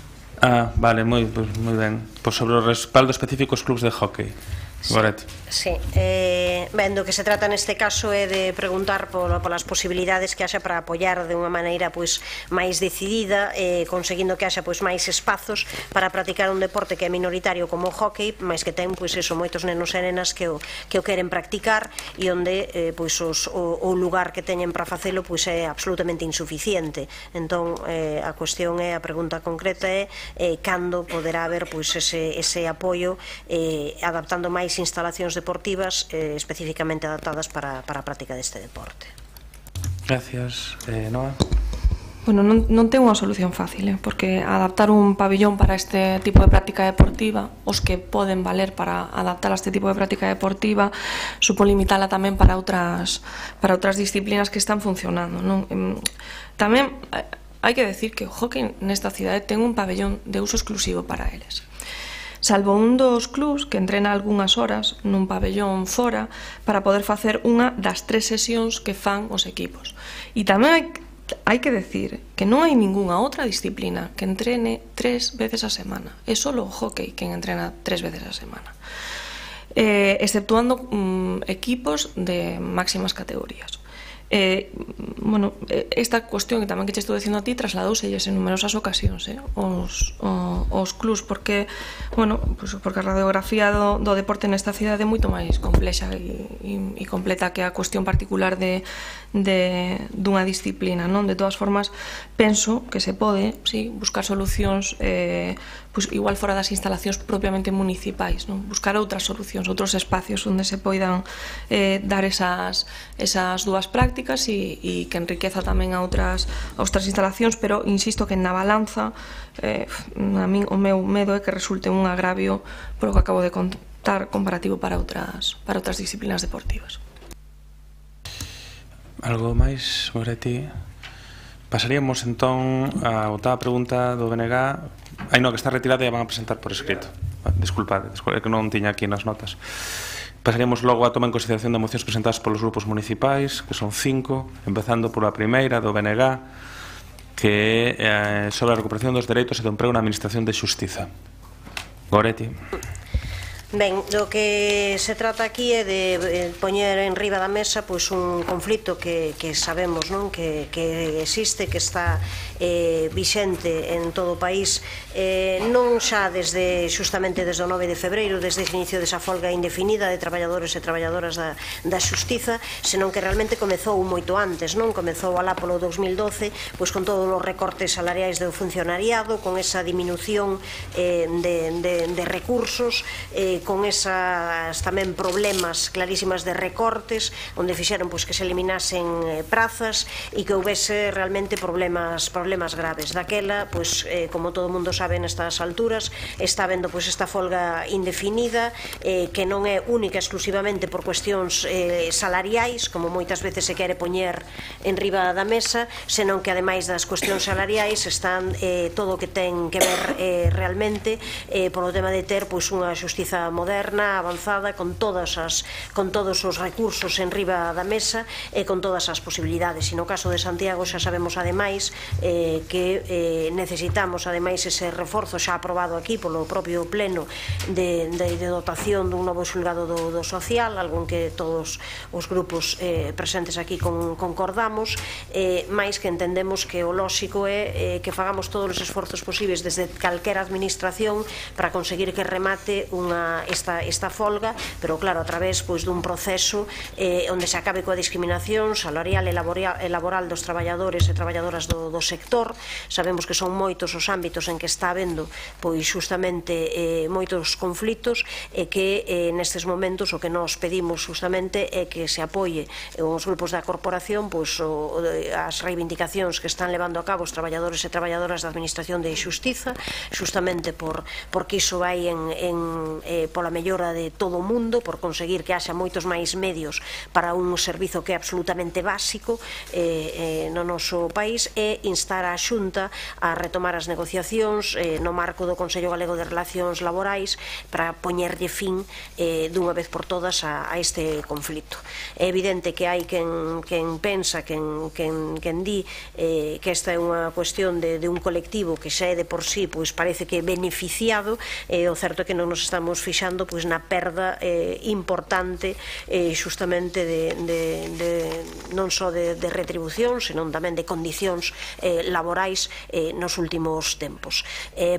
Vale, moi ben. Sobre o respaldo específico aos clubs de hockey. Goretti. Sí, vendo que se trata neste caso é de preguntar polas posibilidades que haxa para apoiar de unha maneira máis decidida, conseguindo que haxa máis espazos para practicar un deporte que é minoritario como o hockey, máis que ten moitos nenos e nenas que o queren practicar e onde o lugar que teñen para facelo é absolutamente insuficiente. Entón, a cuestión é, a pregunta concreta é cando poderá haber ese apoio adaptando máis instalacións deportivas especificamente adaptadas para a práctica deste deporte. Gracias. Noa? Bueno, non ten unha solución fácil, porque adaptar un pabillón para este tipo de práctica deportiva, os que poden valer para adaptar a este tipo de práctica deportiva, supón limitala tamén para outras disciplinas que están funcionando, non? Tamén hai que decir que o hockey nesta cidade ten un pabillón de uso exclusivo para eles. Salvo un dos clubs que entrena algunhas horas nun pabellón fora para poder facer unha das 3 sesións que fan os equipos. E tamén hai que decir que non hai ningunha outra disciplina que entrene 3 veces a semana. É só o hockey quen entrena 3 veces a semana, exceptuando equipos de máximas categorías. Esta cuestión que tamén que te estou dicindo a ti trasladouselles en numerosas ocasións os clubs, porque a radiografía do deporte nesta cidade é moito máis complexa e completa que a cuestión particular dunha disciplina, non? De todas formas, penso que se pode buscar solucións igual fora das instalacións propiamente municipais, buscar outras solucións, outros espacios onde se poidan dar esas dúas prácticas e que enriqueza tamén a outras instalacións, pero insisto que na balanza a min o meu medo é que resulte un agravio polo que acabo de contar comparativo para outras disciplinas deportivas. Algo máis, Moretti? Pasaríamos entón a outra pregunta do BNG. Que está retirada e a van a presentar por escrito. Disculpade, é que non tiña aquí nas notas. Pasaríamos logo a toma en consideración de mocións presentadas polos grupos municipais, que son 5, empezando pola primeira do BNG, que é sobre a recuperación dos dereitos e do emprego na Administración de Xustiza. Goretti. Ben, do que se trata aquí é de poñer en riba da mesa un conflito que sabemos que existe, que está vixente en todo o país, non xa justamente desde o 9 de febreiro, desde o inicio desa folga indefinida de traballadores e traballadoras da xustiza, senón que realmente comezou moito antes, non? Comezou alá polo 2012, con todos os recortes salariais do funcionariado, con esa diminución de recursos, con esas tamén problemas clarísimas de recortes, onde fixeron que se eliminasen prazas e que houvese realmente problemas graves. Daquela, como todo o mundo sabe nestas alturas, está habendo esta folga indefinida, que non é única exclusivamente por cuestións salariais, como moitas veces se quere poñer en riba da mesa, senón que ademais das cuestións salariais están todo o que ten que ver realmente polo tema de ter unha xustiza moderna, avanzada, con todos os recursos en riba da mesa e con todas as posibilidades. E no caso de Santiago xa sabemos ademais que necesitamos ademais ese reforzo xa aprobado aquí polo propio pleno de dotación dun novo xulgado do social, algún que todos os grupos presentes aquí concordamos, máis que entendemos que o lóxico é que fagamos todos os esforzos posibles desde calquera administración para conseguir que remate esta folga, pero claro, a través dun proceso onde se acabe coa discriminación salarial e laboral dos traballadores e traballadoras do sector. Sabemos que son moitos os ámbitos en que está habendo justamente moitos conflitos e que nestes momentos o que nos pedimos justamente é que se apoie os grupos da corporación as reivindicacións que están levando a cabo os traballadores e traballadoras da Administración de Xustiza, justamente porque iso vai pola mellora de todo o mundo, por conseguir que haxa moitos máis medios para un servizo que é absolutamente básico no noso país, e instar a Xunta a retomar as negociacións no marco do Consello Galego de Relacións Laborais para poñerlle fin dunha vez por todas a este conflito. É evidente que hai quen pensa, quen di que esta é unha cuestión de un colectivo que xa é de por sí, pois parece que beneficiado, o certo é que non nos estamos fixando na perda importante xustamente non só de retribución, senón tamén de condicións laborais nos últimos tempos.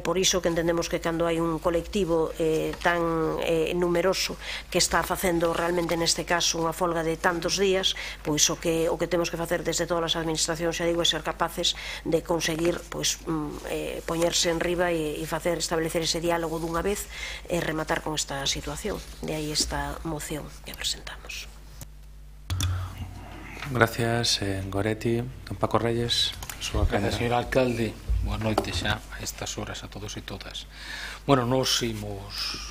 Por iso que entendemos que cando hai un colectivo tan numeroso que está facendo realmente neste caso unha folga de tantos días, pois o que temos que facer desde todas as administracións, xa digo, é ser capaces de conseguir poñerse en riba e establecer ese diálogo dunha vez e rematar con esta situación. De aí esta moción que presentamos. Gracias, Goretti. Don Paco Reyes. Gracias, señor alcalde. Boa noite xa a estas horas a todos e todas. Bueno, nos imos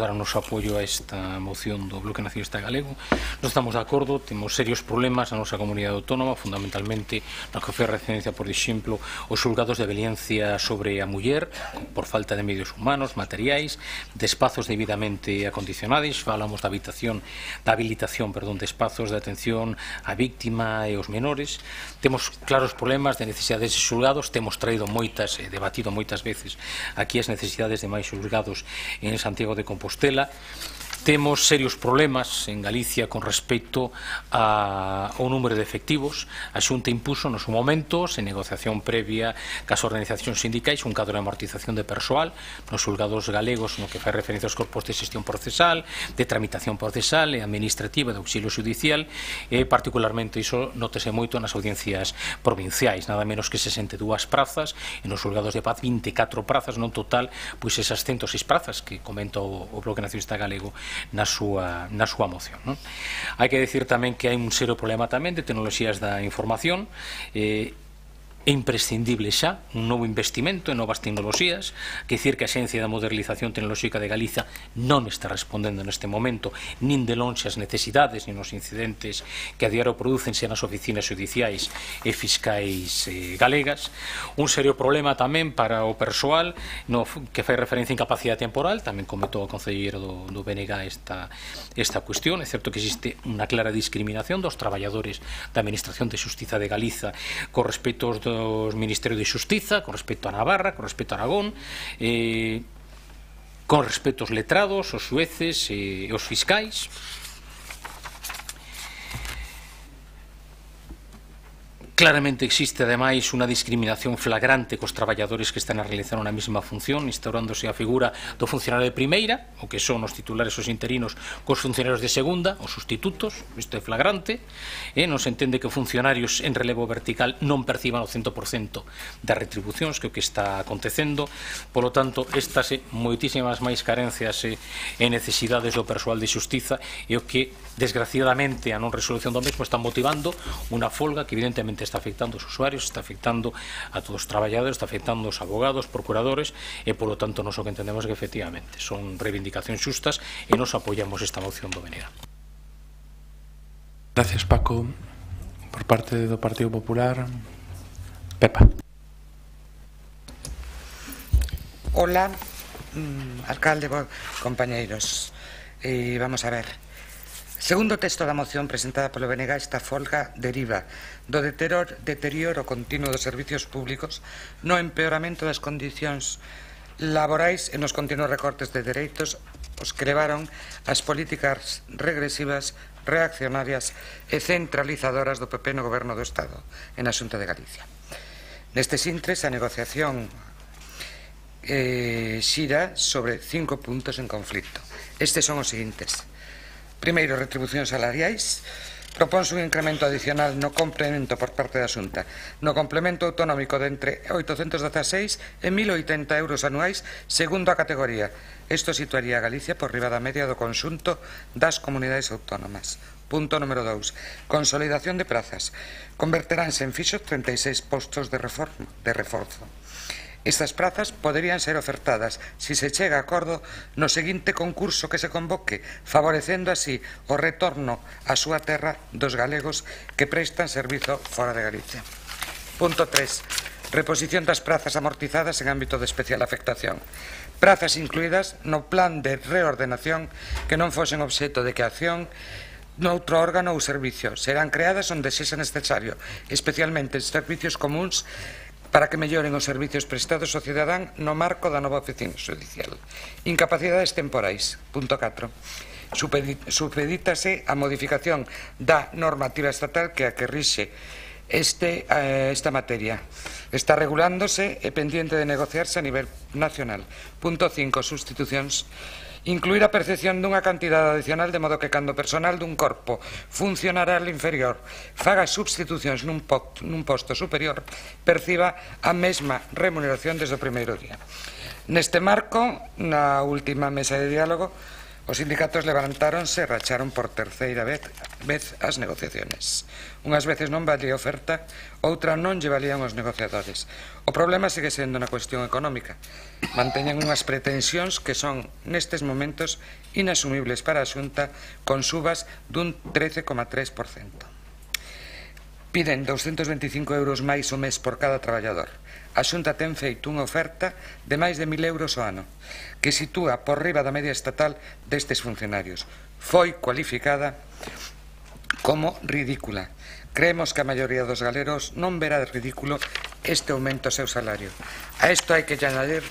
dar o noso apoio a esta moción do Bloque Nacionalista Galego. Non estamos de acordo, temos serios problemas na nosa comunidade autónoma, fundamentalmente no que foi a referencia, por exemplo, os xulgados de violencia sobre a muller por falta de medios humanos, materiais, de espazos debidamente acondicionados. Falamos da habilitación de espazos de atención á víctima e aos menores. Temos claros problemas de necesidades de xulgados, temos traído debatido moitas veces aquí as necesidades de máis xulgados en Santiago de Compostela. Temos serios problemas en Galicia con respecto ao número de efectivos. A Xunta impuso no seu momento, sen negociación previa cas organizacións sindicais, un cadro de amortización de persoal nos xulgados galegos no que fai referencia aos corpos de xestión procesal, de tramitación procesal e administrativa de auxilio judicial, e particularmente iso nótese moito nas audiencias provinciais, nada menos que 62 prazas, e nos xulgados de paz 24 prazas, non total, pois esas 106 prazas que comenta o Bloque Nacionalista Galego na súa moción. Hai que decir tamén que hai un serio problema tamén de tecnoloxías da información. É imprescindible xa un novo investimento en novas tecnoloxías, que dicir que a Axencia de Modernización Tecnolóxica de Galiza non está respondendo neste momento nin de lonxe as necesidades nin os incidentes que a diario producense nas oficinas judiciais e fiscais galegas. Un serio problema tamén para o persoal que fai referencia a incapacidade temporal, tamén comentou o concelleiro do BNG esta cuestión. É certo que existe unha clara discriminación dos traballadores da Administración de Xustiza de Galiza con respecto aos do Ministerio de Xustiza, con respecto a Navarra, con respecto a Aragón, con respecto aos letrados, aos xueces e aos fiscais. Claramente existe, ademais, unha discriminación flagrante cos traballadores que están a realizar unha mesma función, instaurándose a figura do funcionario de primeira, o que son os titulares os interinos, cos funcionarios de segunda, os sustitutos. Isto é flagrante, e non se entende que funcionarios en relevo vertical non perciban o 100% das retribucións, que é o que está acontecendo. Por lo tanto, estas moitísimas máis carencias e necesidades do persoal de xustiza é o que, desgraciadamente, a non resolución do mesmo está motivando unha folga que evidentemente está afectando aos usuarios, está afectando a todos os traballadores, está afectando aos abogados, procuradores, e polo tanto nos o que entendemos que efectivamente son reivindicacións xustas e nos apoiamos esta moción do BNG. Gracias, Paco. Por parte do Partido Popular, Pepa. Hola, alcalde, compañeiros. Vamos a ver. Segundo texto da moción presentada polo BNG, esta folga deriva do deterioro continuo dos servicios públicos, no empeoramento das condicións laborais e nos continuos recortes de dereitos os que levaron as políticas regresivas, reaccionarias e centralizadoras do PP no Goberno do Estado e na Xunta de Galicia. Nestes intres, a negociación xira sobre 5 puntos en conflito. Estes son os seguintes. Primeiro, retribucións salariais. Propónse un incremento adicional no complemento por parte da Xunta no complemento autonómico de entre 816 e 1080 euros anuais segundo a categoría. Isto situaría a Galicia por riba da media do conxunto das comunidades autónomas. Punto número 2. Consolidación de prazas. Converteránse en fixos 36 postos de reforzo. Estas prazas poderían ser ofertadas, si se chega a acordo, no seguinte concurso que se convoque, favorecendo así o retorno á súa terra dos galegos que prestan servizo fora de Galicia. Punto 3. reposición das prazas amortizadas en ámbito de especial afectación, prazas incluídas no plan de reordenación que non fosen obxecto de que a acción noutro órgano ou servicio serán creadas onde sexa necesario, especialmente servicios comuns para que melloren os servicios prestados ao cidadán no marco da nova oficina judicial. Incapacidades temporais. Punto 4. Supedítase a modificación da normativa estatal que rixe esta materia. Está regulándose e pendiente de negociarse a nivel nacional. Punto 5. Sustitucións. Incluir a percepción dunha cantidade adicional de modo que cando o personal dun corpo funcionaral inferior faga substitucións nun posto superior perciba a mesma remuneración desde o primeiro día. Neste marco, na última mesa de diálogo, os sindicatos levantáronse e racharon por terceira vez as negociaciones. Unhas veces non valía oferta, outra non lle valían os negociadores. O problema segue sendo na cuestión económica. Manteñen unhas pretensións que son, nestes momentos, inasumibles para a Xunta, con subas dun 13,3%. Piden 225 euros máis o mes por cada traballador. A Xunta ten feito unha oferta de máis de 1.000 euros ao ano, que sitúa por riba da media estatal destes funcionarios. Foi cualificada como ridícula. Creemos que a maioría dos galegos non verá ridículo este aumento ao seu salario. A isto hai que añadir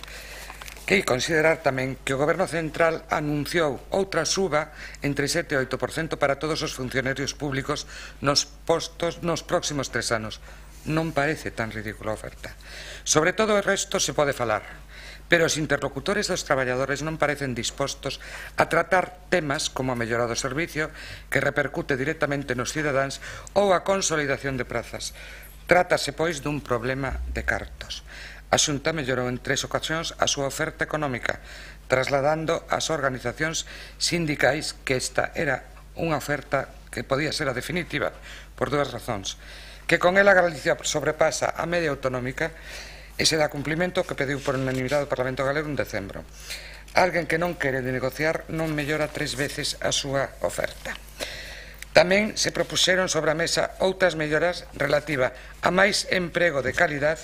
que considerar tamén que o Goberno Central anunciou outra suba entre 7 e 8% para todos os funcionarios públicos nos próximos 3 anos. Non parece tan ridícula a oferta. Sobre todo o resto se pode falar, pero os interlocutores dos traballadores non parecen dispostos a tratar temas como a mellora do servicio que repercute directamente nos cidadáns ou a consolidación de prazas. Trátase, pois, dun problema de cartos. A Xunta mellorou en 3 ocasións a súa oferta económica, trasladando ás organizacións sindicais que esta era unha oferta que podía ser a definitiva por dúas razóns. Que con ela Galicia sobrepasa a media autonómica e se dá cumplimento que pediu por unanimidade o Parlamento Galego en decembro. Alguén que non quere negociar non mellora 3 veces a súa oferta. Tamén se propuxeron sobre a mesa outras melloras relativa a máis emprego de calidad,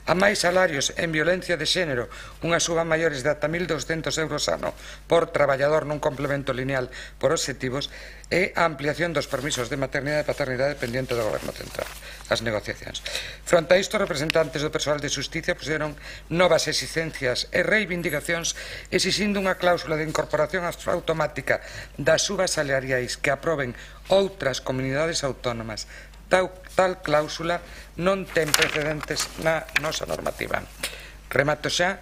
a máis salarios en violencia de xénero, unha suba maiores de ata 1.200 euros ano por traballador nun complemento lineal por obxectivos e a ampliación dos permisos de maternidade e paternidade pendiente do Goberno Central, as negociacións. Fronte a isto, representantes do persoal de Xusticia puxeron novas exigencias e reivindicacións exixindo unha cláusula de incorporación automática das subas salariais que aproben outras comunidades autónomas. Tal cláusula non ten precedentes na nosa normativa. Remato xa.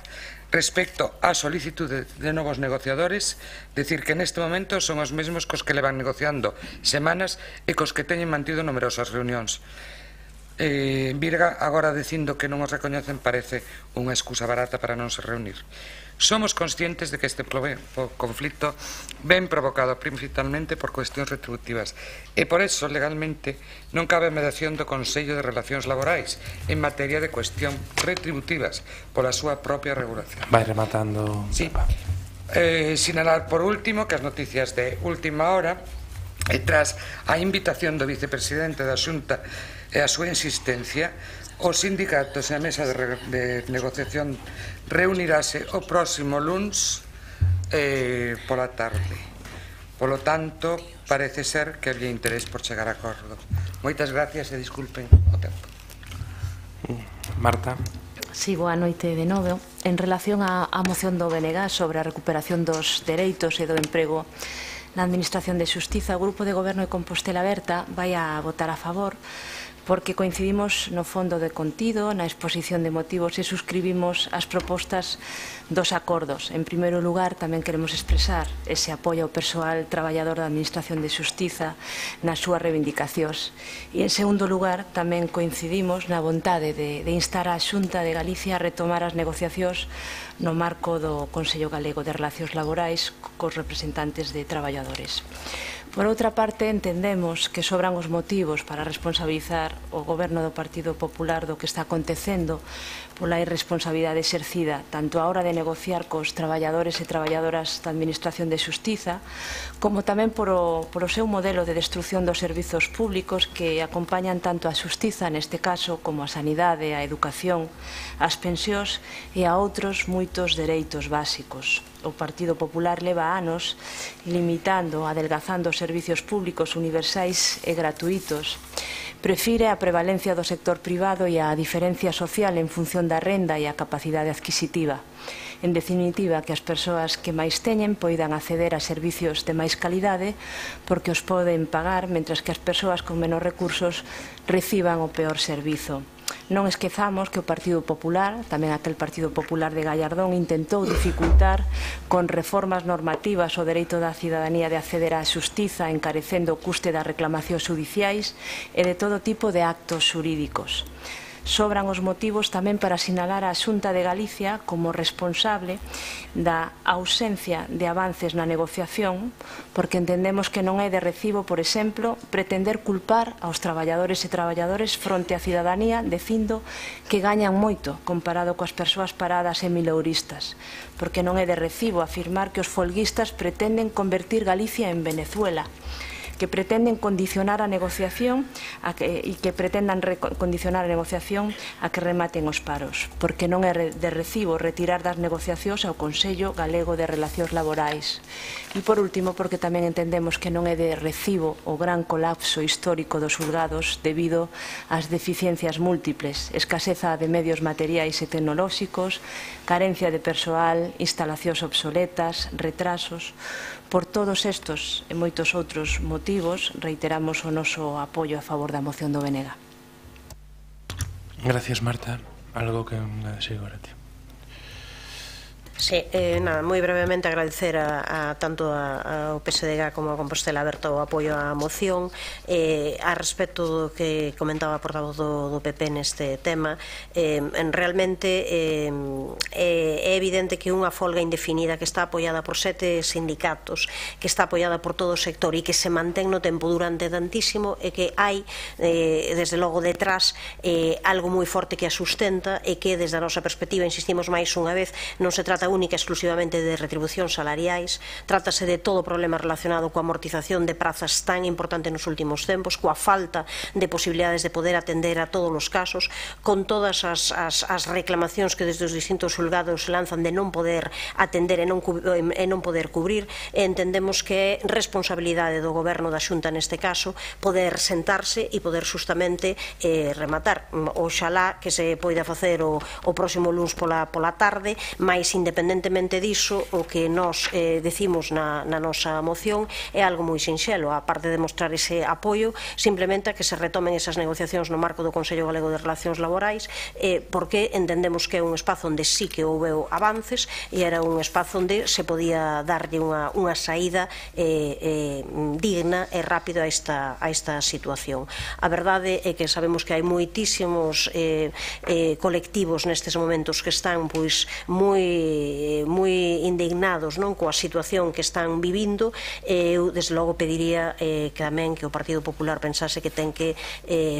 Respecto á solicitude de novos negociadores, decir que neste momento son os mesmos cos que levan negociando semanas e cos que teñen mantido numerosas reunións. Virga agora dicindo que non os recoñecen parece unha excusa barata para non se reunir. Somos conscientes de que este conflito ven provocado principalmente por cuestións retributivas e por eso legalmente non cabe a mediación do Consello de Relacións Laborais en materia de cuestión retributivas pola súa propia regulación. Vai rematando. Sí. Sinalar por último que as noticias de última hora e tras a invitación do vicepresidente da Xunta e a súa insistencia, os sindicatos e a mesa de negociación reunirase o próximo luns pola tarde. Polo tanto, parece ser que había interés por chegar a acordo. Moitas gracias e disculpen o tempo. Marta. Sí, boa noite de novo. En relación á moción do BNG sobre a recuperación dos dereitos e do emprego na Administración de Xustiza, o Grupo de Goberno de Compostela Aberta vai a votar a favor porque coincidimos no fondo de contido, na exposición de motivos e suscribimos as propostas dos acordos. En primeiro lugar, tamén queremos expresar ese apoio ao persoal traballador da Administración de Xustiza nas súas reivindicacións. E en segundo lugar, tamén coincidimos na vontade de instar a Xunta de Galicia a retomar as negociacións no marco do Consello Galego de Relacións Laborais cos representantes de traballadores. Por outra parte, entendemos que sobran os motivos para responsabilizar o Goberno do Partido Popular do que está acontecendo pola irresponsabilidade exercida tanto a hora de negociar cos traballadores e traballadoras da Administración de Xustiza como tamén por o seu modelo de destrucción dos servizos públicos que acompañan tanto a xustiza neste caso como a sanidade, a educación, as pensións e a outros moitos dereitos básicos. O Partido Popular leva anos limitando, adelgazando os servizos públicos universais e gratuitos. Prefire a prevalencia do sector privado e a diferencia social en función da renda e a capacidade adquisitiva. En definitiva, que as persoas que máis teñen poidan acceder a servicios de máis calidade porque os poden pagar, mentras que as persoas con menos recursos reciban o peor servizo. Non esquezamos que o Partido Popular, tamén aquel Partido Popular de Gallardón, intentou dificultar con reformas normativas o dereito da cidadanía de acceder á xustiza, encarecendo o custe das reclamacións xudiciais e de todo tipo de actos xurídicos. Sobran os motivos tamén para sinalar a Xunta de Galicia como responsable da ausencia de avances na negociación, porque entendemos que non é de recibo, por exemplo, pretender culpar aos traballadores e traballadores fronte á cidadanía dicindo que gañan moito comparado coas persoas paradas e milouristas, porque non é de recibo afirmar que os folguistas pretenden convertir Galicia en Venezuela, que pretenden condicionar a negociación e que pretendan condicionar a negociación a que rematen os paros, porque non é de recibo retirar das negociacións ao Consello Galego de Relacións Laborais. E por último, porque tamén entendemos que non é de recibo o gran colapso histórico dos xulgados debido ás deficiencias múltiples, escaseza de medios materiais e tecnolóxicos, carencia de persoal, instalacións obsoletas, retrasos. Por todos estos e moitos outros motivos, reiteramos o noso apoio a favor da moción do BNG. Gracias, Marta. Algo que engades agora, tío. Sí, nada, moi brevemente agradecer tanto ao PSDG como a Compostela Aberta o apoio á moción. A respecto do que comentaba a portavoz do PP neste tema, realmente é evidente que unha folga indefinida que está apoiada por 7 sindicatos, que está apoiada por todo o sector e que se mantén no tempo durante tantísimo, e que hai, desde logo, detrás algo moi forte que a sustenta e que, desde a nosa perspectiva, insistimos máis unha vez, non se trata única e exclusivamente de retribucións salariais, trátase de todo o problema relacionado coa amortización de prazas tan importante nos últimos tempos, coa falta de posibilidades de poder atender a todos os casos, con todas as reclamacións que desde os distintos xulgados se lanzan de non poder atender e non poder cubrir. Entendemos que é responsabilidade do Goberno da Xunta neste caso poder sentarse e poder justamente rematar. Oxalá que se poida facer o próximo luns pola tarde, máis independentemente diso, o que nos decimos na nosa moción é algo moi sinxelo, a parte de mostrar ese apoio simplemente a que se retomen esas negociacións no marco do Consello Galego de Relacións Laborais, porque entendemos que é un espazo onde sí que houbeu avances e era un espazo onde se podía darlle unha saída digna e rápido a esta situación. A verdade é que sabemos que hai moitísimos colectivos nestes momentos que están moi indignados coa situación que están vivindo. Eu, desde logo, pediría tamén que o Partido Popular pensase que ten que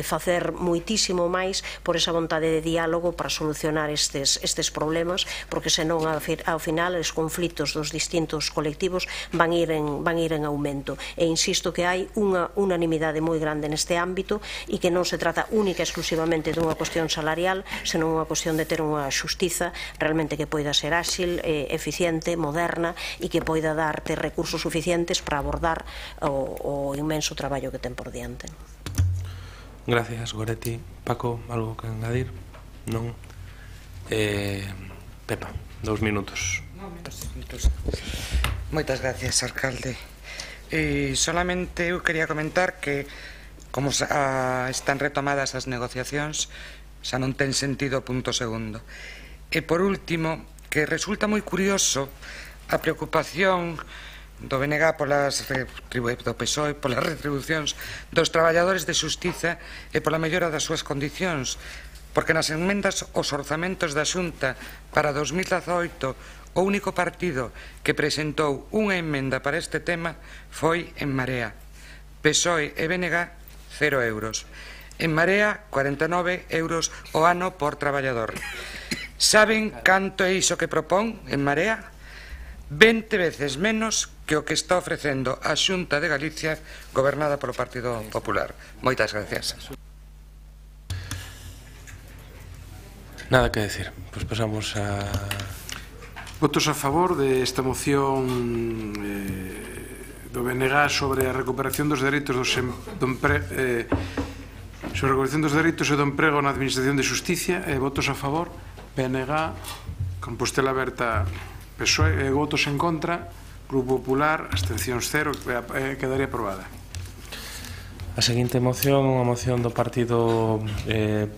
facer moitísimo máis por esa vontade de diálogo para solucionar estes problemas, porque senón ao final os conflitos dos distintos colectivos van ir en aumento. E insisto que hai unha unanimidade moi grande neste ámbito e que non se trata única e exclusivamente dunha cuestión salarial, senón unha cuestión de ter unha xustiza realmente que poida ser áxil, eficiente, moderna e que poida darte recursos suficientes para abordar o inmenso traballo que ten por diante. Gracias, Goretti. Paco, algo que engadir? Non? Pepa, 2 minutos. Moitas gracias, alcalde. Solamente eu quería comentar que como están retomadas as negociacións, xa non ten sentido o punto segundo. E por último, que resulta moi curioso a preocupación do BNG do PSOE polas retribucións dos traballadores de xustiza e pola mellora das súas condicións, porque nas enmendas aos orzamentos da Xunta para 2018 o único partido que presentou unha emenda para este tema foi En Marea. PSOE e BNG, 0 euros. En Marea, 49 euros o ano por traballador. Saben canto é iso que propón En Marea? 20 veces menos que o que está ofrecendo a Xunta de Galicia gobernada polo Partido Popular. Moitas gracias. Nada que decir. Pois pasamos a... Votos a favor desta moción do BNG sobre a recuperación dos dereitos sobre a recuperación dos dereitos e do emprego na Administración de Xusticia. Votos a favor, BNG, Compostela Aberta, PSOE, votos en contra, Grupo Popular, abstencións 0, quedaría aprobada. A seguinte moción é unha moción do Partido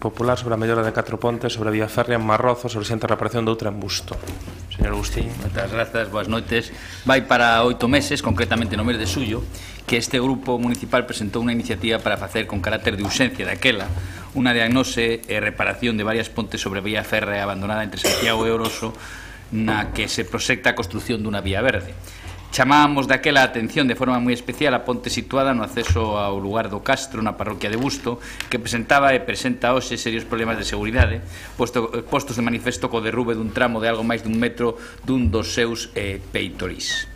Popular sobre a mellora de 4 pontes sobre a vía férrea en Marrozos, sobre a reparación de outra en Busto. Señor Agustín. Moitas grazas, boas noites. Vai para 8 meses, concretamente no mes de xullo, que este grupo municipal presentou unha iniciativa para facer con carácter de urxencia daquela unha diagnose e reparación de varias pontes sobre a vía férrea abandonada entre Santiago e Oroso, na que se proxecta a construción dunha vía verde. Chamábamos daquela a atención de forma moi especial a ponte situada no acceso ao lugar do Castro, na parroquia de Busto, que presentaba e presenta hoxe serios problemas de seguridade, postos de manifesto co derrube dun tramo de algo máis dun metro dun dos seus peitorís.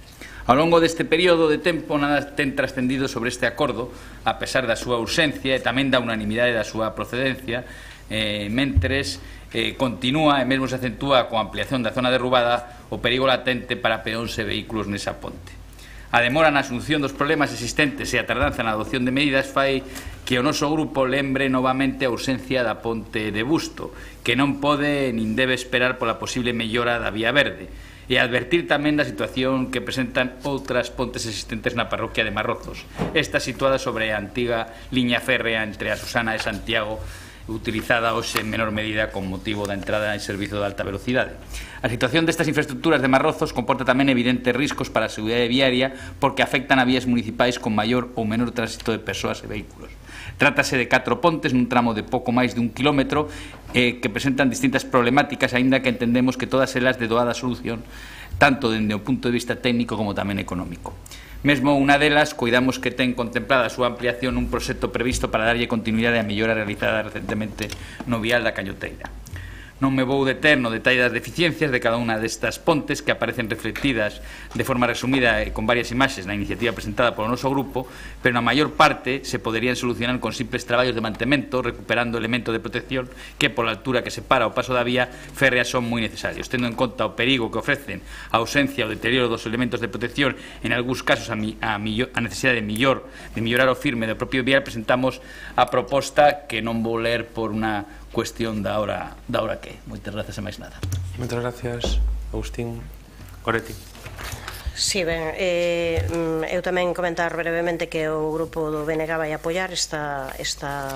Ao longo deste período de tempo nada ten trascendido sobre este acordo, a pesar da súa urxencia e tamén da unanimidade da súa procedencia, mentres continúa e mesmo se acentúa coa ampliación da zona derrubada o perigo latente para peóns e vehículos nesa ponte. A demora na asunción dos problemas existentes e a tardanza na adopción de medidas fai que o noso grupo lembre novamente a ausencia da ponte de Busto, que non pode nin debe esperar pola posible mellora da vía verde, e advertir tamén da situación que presentan outras pontes existentes na parroquia de Marrozos, esta situada sobre a antiga liña férrea entre a Susana e Santiago, utilizada hoxe en menor medida con motivo da entrada en servizo de alta velocidade. A situación destas infraestructuras de Marrozos comporta tamén evidentes riscos para a seguridade viaria porque afectan a vías municipais con maior ou menor tránsito de persoas e vehículos. Trátase de 4 pontes nun tramo de pouco máis de 1 kilómetro que presentan distintas problemáticas, aínda que entendemos que todas elas de doada solución, tanto dende o punto de vista técnico como tamén económico. Mesmo unha delas, coidamos que ten contemplada a súa ampliación un proxecto previsto para darlle continuidade á mellora realizada recentemente no vial da Cañoteira. Non me vou deter no detalle das deficiencias de cada unha destas pontes que aparecen reflectidas de forma resumida e con varias imaxes na iniciativa presentada polo noso grupo, pero na maior parte se poderían solucionar con simples traballos de mantemento, recuperando elementos de protección que pola altura que separa o paso da vía férrea son moi necesarios, tendo en conta o perigo que ofrecen a ausencia ou deterioro dos elementos de protección, en algúns casos a necesidade de mellorar o firme do propio vial. Presentamos a proposta que non vou ler por unha cuestión da hora que. Moitas grazas e máis nada. Moitas gracias, Agustín. Goretti. Si, ben, eu tamén comentar brevemente que o grupo do BNG vai apoiar esta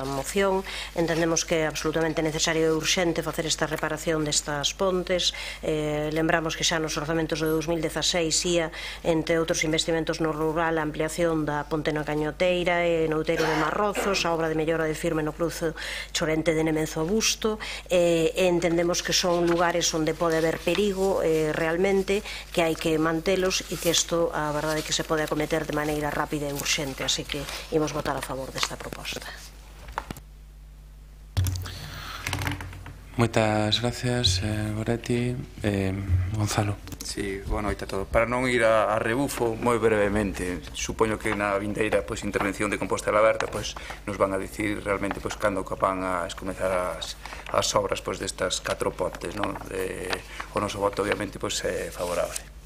moción. Entendemos que é absolutamente necesario e urxente facer esta reparación destas pontes. Lembramos que xa nos orzamentos de 2016 ia, entre outros investimentos no rural, a ampliación da ponte na Cañoteira e no Outeiro de Marrozos, a obra de mellora de firme no cruce Chorente de Nemenzo a Busto. Entendemos que son lugares onde pode haber perigo realmente, que hai que mantelos e que isto, a verdade, que se pode acometer de maneira rápida e urxente, así que imos votar a favor desta proposta. Moitas gracias, Goretti. Gonzalo. Sí, boa noite a todos. Para non ir a rebufo, moi brevemente, supoño que na vindeira intervención de Compostela Aberta nos van a dicir realmente cando van a comezar as obras destas 4 pontes. O noso voto obviamente é favorable.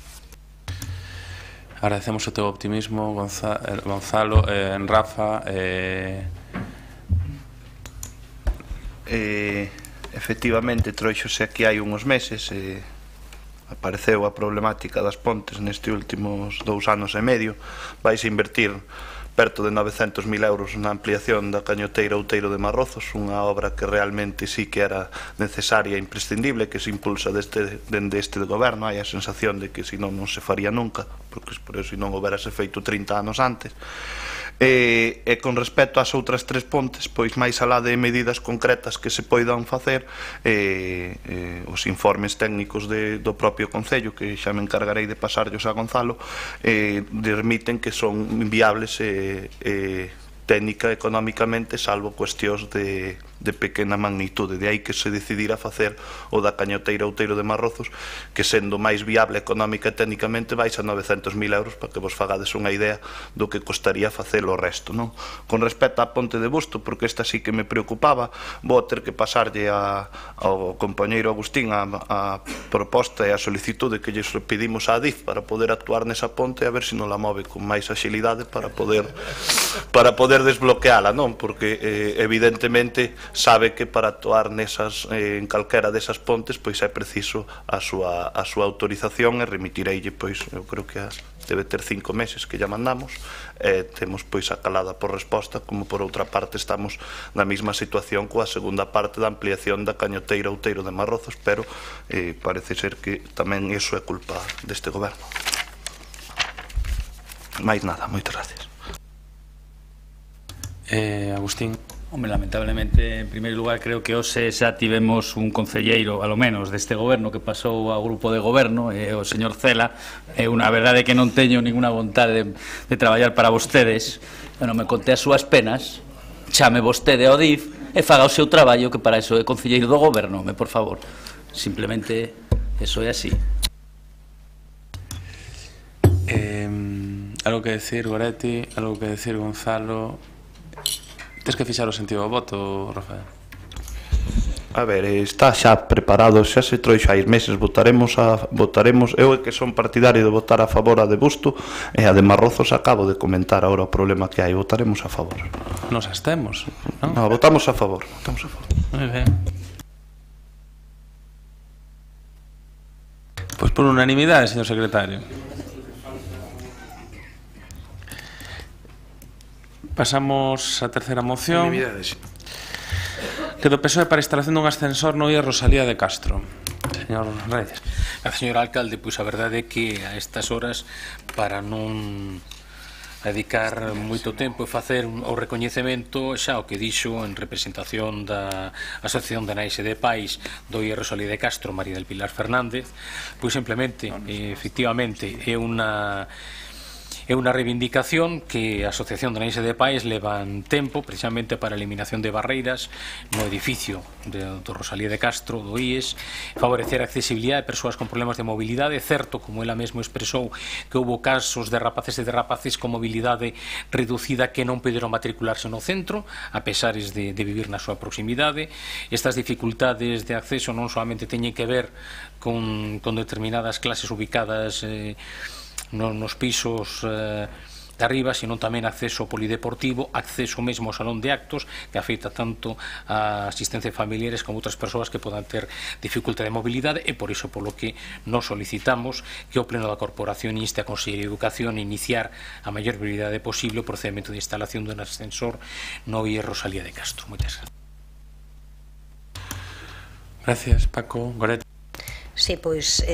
Agradecemos o teu optimismo, Gonzalo, Rafa. Efectivamente, trouxose aquí hai uns meses, apareceu a problemática das pontes nestes últimos 2 anos e medio. Vais a invertir perto de 900.000 euros na ampliación da Cañoteira Outeiro de Marrozos, unha obra que realmente sí que era necesaria e imprescindible, que se impulsa dende este goberno. Hai a sensación de que senón non se faría nunca, porque por eso non houberase feito 30 anos antes. E con respecto ás outras 3 pontes, pois máis alá de medidas concretas que se poidan facer, os informes técnicos do propio Concello, que xa me encargarei de pasarllos a Gonzalo, remiten que son inviables técnica económicamente, salvo cuestións de pequena magnitude. De aí que se decidira facer o da Cañoteira Outeiro de Marrozos, que sendo máis viable económica e técnicamente vais a 900.000 euros, para que vos fagades unha idea do que costaría facer o resto, non? Con respecto á Ponte de Busto, porque esta sí que me preocupaba, vou ter que pasarlle ao compañeiro Agustín a proposta e a solicitude que lles pedimos á DIF para poder actuar nesa ponte, a ver se non la move con máis axilidade para poder desbloqueala, non? Porque evidentemente sabe que para actuar en calquera desas pontes pois é preciso a súa autorización, e remitireille, pois eu creo que debe ter 5 meses que ya mandamos, temos pois a calada por resposta, como por outra parte estamos na mesma situación coa segunda parte da ampliación da Cañoteira Outeiro de Marrozos, pero parece ser que tamén iso é culpa deste goberno. Máis nada, moitas gracias. Agustín. Home, lamentablemente, en primeiro lugar, creo que hoxe xa tivemos un concelleiro, alo menos, deste goberno que pasou ao grupo de goberno, o señor Cela. A verdade é que non teño ninguna vontade de traballar para vostedes. Non me conté as súas penas, chame vostede ao DIF e faga o seu traballo, que para iso é concelleiro do goberno, por favor. Simplemente, eso é así. Algo que decir, Goretti, algo que decir, Gonzalo. Tens que fixar o sentido do voto, Rafael. A ver, está xa preparado, xa se trouxo hai meses, votaremos, eu que son partidario de votar a favor a de Busto, e a de Marrozos acabo de comentar agora o problema que hai, votaremos a favor. Nos abstemos, non? No, votamos a favor. Moi ben. Pois por unanimidade, señor secretario. Pasamos á terceira moción, que do PSOE para a instalación dun ascensor no IE Rosalía de Castro. Señor Reyes. Señor alcalde, pois a verdade é que a estas horas, para non dedicar moito tempo e facer o recoñecemento xa o que dixo en representación da Asociación de Nais e de Pais do IE Rosalía de Castro, María del Pilar Fernández, pois simplemente, efectivamente, é unha reivindicación que a Asociación de Nais e de Pais levan tempo precisamente para a eliminación de barreiras no edificio do Rosalía de Castro, do IES, favorecer a accesibilidade de persoas con problemas de mobilidade. É certo, como ela mesmo expresou, que houbo casos de rapaces e de rapaces con mobilidade reducida que non puderon matricularse no centro, a pesares de vivir na súa proximidade. Estas dificultades de acceso non solamente teñen que ver con determinadas clases ubicadas nos pisos de arriba, sino tamén acceso ao polideportivo, acceso mesmo ao salón de actos, que afecta tanto a asistencia de familiares como outras persoas que podan ter dificultade de mobilidade, e por iso polo que nos solicitamos que o Pleno da Corporación inste a Consellería de Educación a iniciar a maior brevidade posible o procedimento de instalación dun ascensor no IE Rosalía de Castro. Moitas gracias. Gracias, Paco. Goretti. Sí, pois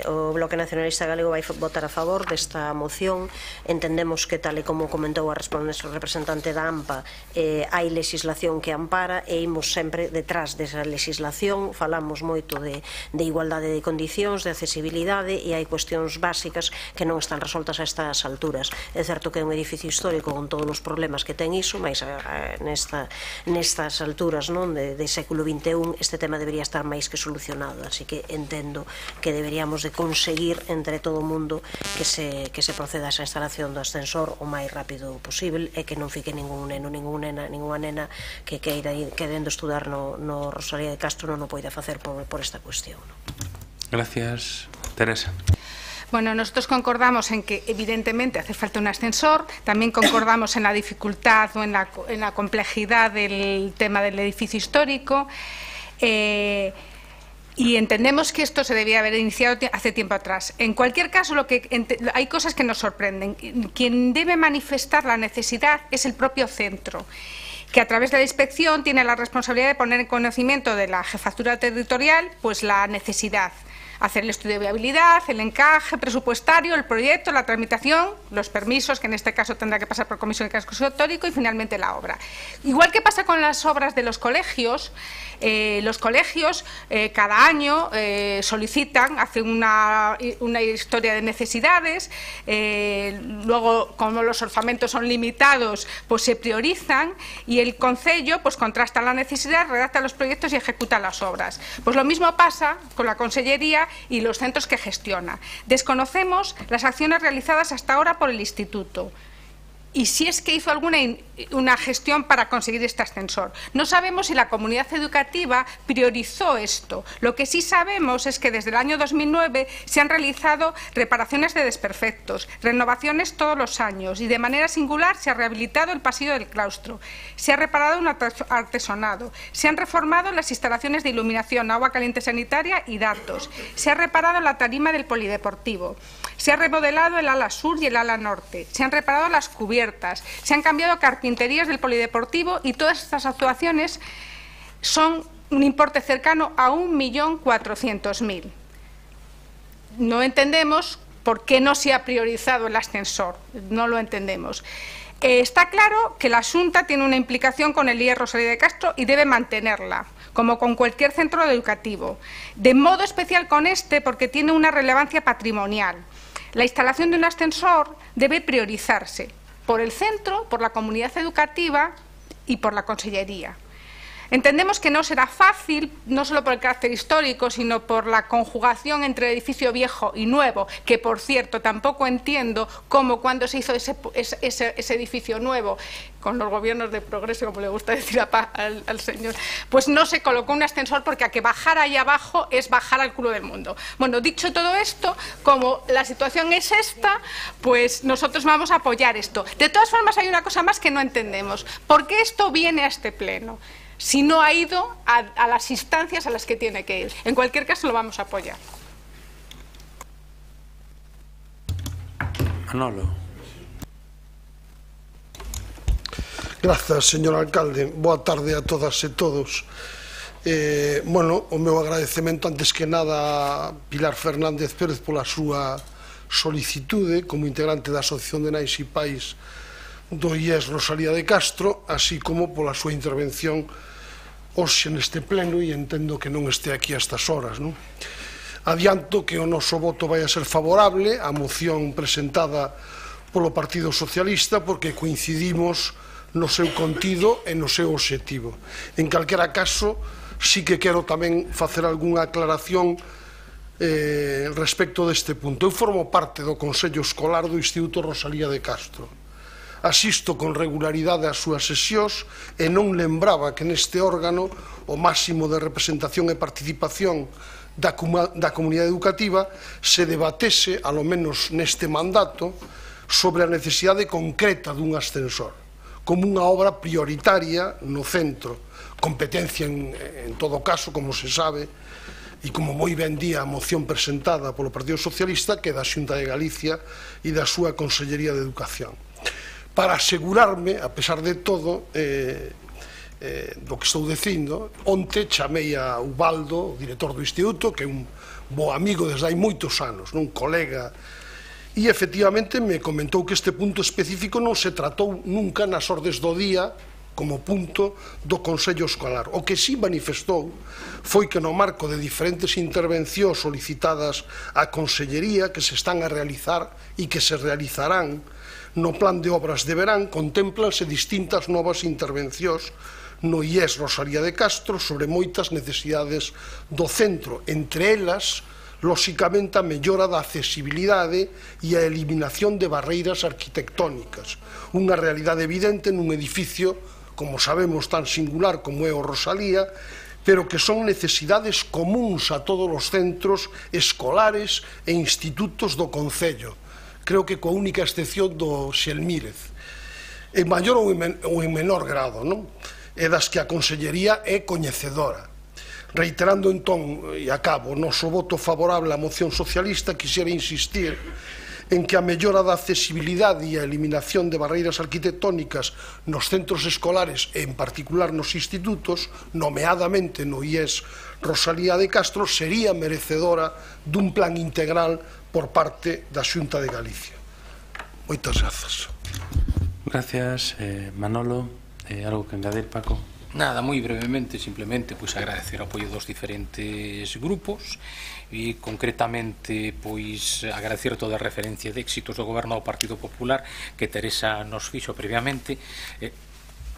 o Bloque Nacionalista Galego vai votar a favor desta moción. Entendemos que, tal e como comentou a representante da AMPA, hai legislación que ampara e imos sempre detrás desa legislación. Falamos moito de igualdade de condicións, de accesibilidade, e hai cuestións básicas que non están resoltas a estas alturas. É certo que é un edificio histórico con todos os problemas que ten iso, mas nestas alturas de século XXI este tema debería estar máis que solucionado, así que entendo que deberíamos de conseguir entre todo o mundo que se proceda a esa instalación do ascensor o máis rápido posible, e que non fique ningún neno, ninguna nena que querendo estudar no Rosalía de Castro non o poida facer por esta cuestión. Gracias. Teresa. Bueno, nosotros concordamos en que evidentemente hace falta un ascensor, también concordamos en la dificultad o en la complejidad del tema del edificio histórico, y entendemos que esto se debía haber iniciado hace tiempo atrás. En cualquier caso, hay cosas que nos sorprenden. Quien debe manifestar la necesidad es el propio centro, que a través de la inspección tiene la responsabilidad de poner en conocimiento de la jefatura territorial pues la necesidad. hacer el estudio de viabilidad, el encaje presupuestario, el proyecto, la tramitación, los permisos, que en este caso tendrá que pasar por comisión de casco histórico, y finalmente la obra. Igual que pasa con las obras de los colegios cada año solicitan, hacen una historia de necesidades, luego como los orzamentos son limitados, pues se priorizan y el Concello pues contrasta la necesidad, redacta los proyectos y ejecuta las obras. Pues lo mismo pasa con la Consellería y los centros que gestiona. Desconocemos las acciones realizadas hasta ahora por el Instituto y si es que hizo una gestión para conseguir este ascensor. No sabemos si la comunidad educativa priorizó esto. Lo que sí sabemos es que desde el año 2009 se han realizado reparaciones de desperfectos, renovaciones todos los años y de manera singular se ha rehabilitado el pasillo del claustro, se ha reparado un artesonado, se han reformado las instalaciones de iluminación, agua caliente sanitaria y datos, se ha reparado la tarima del polideportivo, se ha remodelado el ala sur y el ala norte, se han reparado las cubiertas, se han cambiado carpinterías del polideportivo y todas estas actuaciones son un importe cercano a 1.400.000. No entendemos por qué no se ha priorizado el ascensor, no lo entendemos. Está claro que la Xunta tiene una implicación con el IES Rosalía de Castro y debe mantenerla, como con cualquier centro educativo. De modo especial con este porque tiene una relevancia patrimonial. La instalación de un ascensor debe priorizarse por el centro, por la comunidad educativa y por la Consellería. Entendemos que no será fácil, no solo por el carácter histórico, sino por la conjugación entre el edificio viejo y nuevo, que por cierto tampoco entiendo cómo cuando se hizo ese edificio nuevo, con los gobiernos de progreso, como le gusta decir al señor, pues no se colocó un ascensor porque a que bajar ahí abajo es bajar al culo del mundo. Bueno, dicho todo esto, como la situación es esta, pues nosotros vamos a apoyar esto. De todas formas, hay una cosa más que no entendemos. ¿Por qué esto viene a este pleno si no ha ido a las instancias a las que tiene que ir? En cualquier caso, lo vamos a apoyar. Manolo. Grazas, señor alcalde. Boa tarde a todas e todos. Bueno, o meu agradecemento antes que nada a Pilar Fernández Pérez pola súa solicitude como integrante da Asociación de Nais e Pais do IES Rosalía de Castro, así como pola súa intervención hoxe neste pleno, e entendo que non este aquí a estas horas, non? Adianto que o noso voto vai a ser favorable á moción presentada polo Partido Socialista porque coincidimos no seu contido e no seu obxectivo. En calquera caso, sí que quero tamén facer algunha aclaración respecto deste punto. Eu formo parte do Consello Escolar do Instituto Rosalía de Castro. Asisto con regularidade ás súas sesións e non lembraba que neste órgano o máximo de representación e participación da comunidade educativa se debatese, alo menos neste mandato, sobre a necesidade concreta dun ascensor, como unha obra prioritaria no centro, competencia en todo caso, como se sabe, e como moi ben di a moción presentada polo Partido Socialista, que é da Xunta de Galicia e da súa Consellería de Educación. Para asegurarme, a pesar de todo, do que estou dicindo, onte chamei a Ubaldo, o director do Instituto, que é un bo amigo desde hai moitos anos, un colega, e efectivamente me comentou que este punto específico non se tratou nunca nas ordes do día como punto do Consello Escolar. O que sí manifestou foi que no marco de diferentes intervencións solicitadas á Consellería que se están a realizar e que se realizarán no plan de obras de verán, contemplanse distintas novas intervencións no IES Rosalía de Castro sobre moitas necesidades do centro, entre elas, lóxicamente, a mellora da accesibilidade e a eliminación de barreiras arquitectónicas, unha realidade evidente nun edificio, como sabemos, tan singular como é o Rosalía, pero que son necesidades comuns a todos os centros escolares e institutos do Concello, creo que coa única excepción do Xelmírez, en maior ou en menor grado, non? E das que a Consellería é coñecedora. Reiterando entón, e acabo, o noso voto favorable á moción socialista, quixera insistir en que a mellora da accesibilidade e a eliminación de barreiras arquitectónicas nos centros escolares e en particular nos institutos, nomeadamente no IES Rosalía de Castro, sería merecedora dun plan integral por parte da Xunta de Galicia. Moitas grazas. Gracias, Manolo. Algo que engadir, Paco? Nada, moi brevemente, simplemente pois agradecer o apoio dos diferentes grupos e concretamente pois agradecer toda a referencia de éxitos do goberno do Partido Popular que Teresa nos fixo previamente.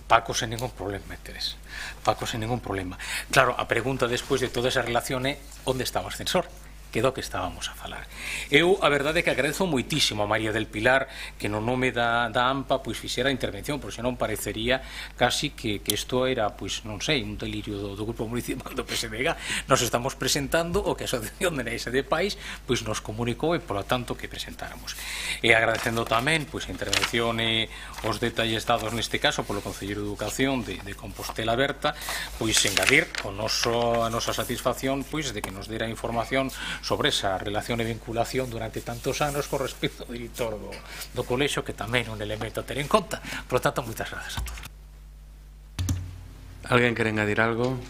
Paco, sen ningún problema, Teresa. Paco, sen ningún problema. Claro, a pregunta despois de toda esa relación é onde está o ascensor? Que do que estábamos a falar. Eu, a verdade é que agradezo moitísimo a María del Pilar que no nome da AMPA pois fixera a intervención, porque senón parecería casi que isto era, pois non sei, un delirio do Grupo Municipal do PSDG. Nos estamos presentando o que a Asociación de Neixa de País pois nos comunicou e, polo tanto, que presentáramos. E agradecendo tamén pois a intervención e os detalles dados neste caso polo Concelleiro de Educación de Compostela Berta, pois engadir a nosa satisfacción pois de que nos dera información sobre esa relación e vinculación durante tantos anos con respecto ao director do colexio, que tamén é un elemento a ter en conta. Por lo tanto, moitas grazas a todos. Alguén quere engadir algo?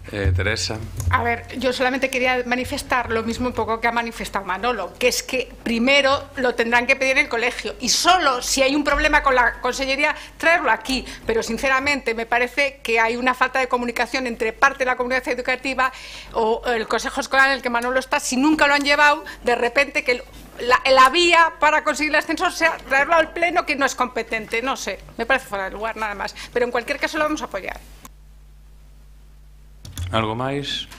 Teresa. A ver, yo solamente quería manifestar lo mismo un poco que ha manifestado Manolo, que es que primero lo tendrán que pedir en el colegio y solo si hay un problema con la consellería traerlo aquí, pero sinceramente me parece que hay una falta de comunicación entre parte de la comunidad educativa o el consejo escolar en el que Manolo está. Si nunca lo han llevado, de repente que la vía para conseguir el ascenso sea traerlo al pleno, que no es competente, no sé, me parece fuera de lugar nada más, pero en cualquier caso lo vamos a apoyar. Algo máis?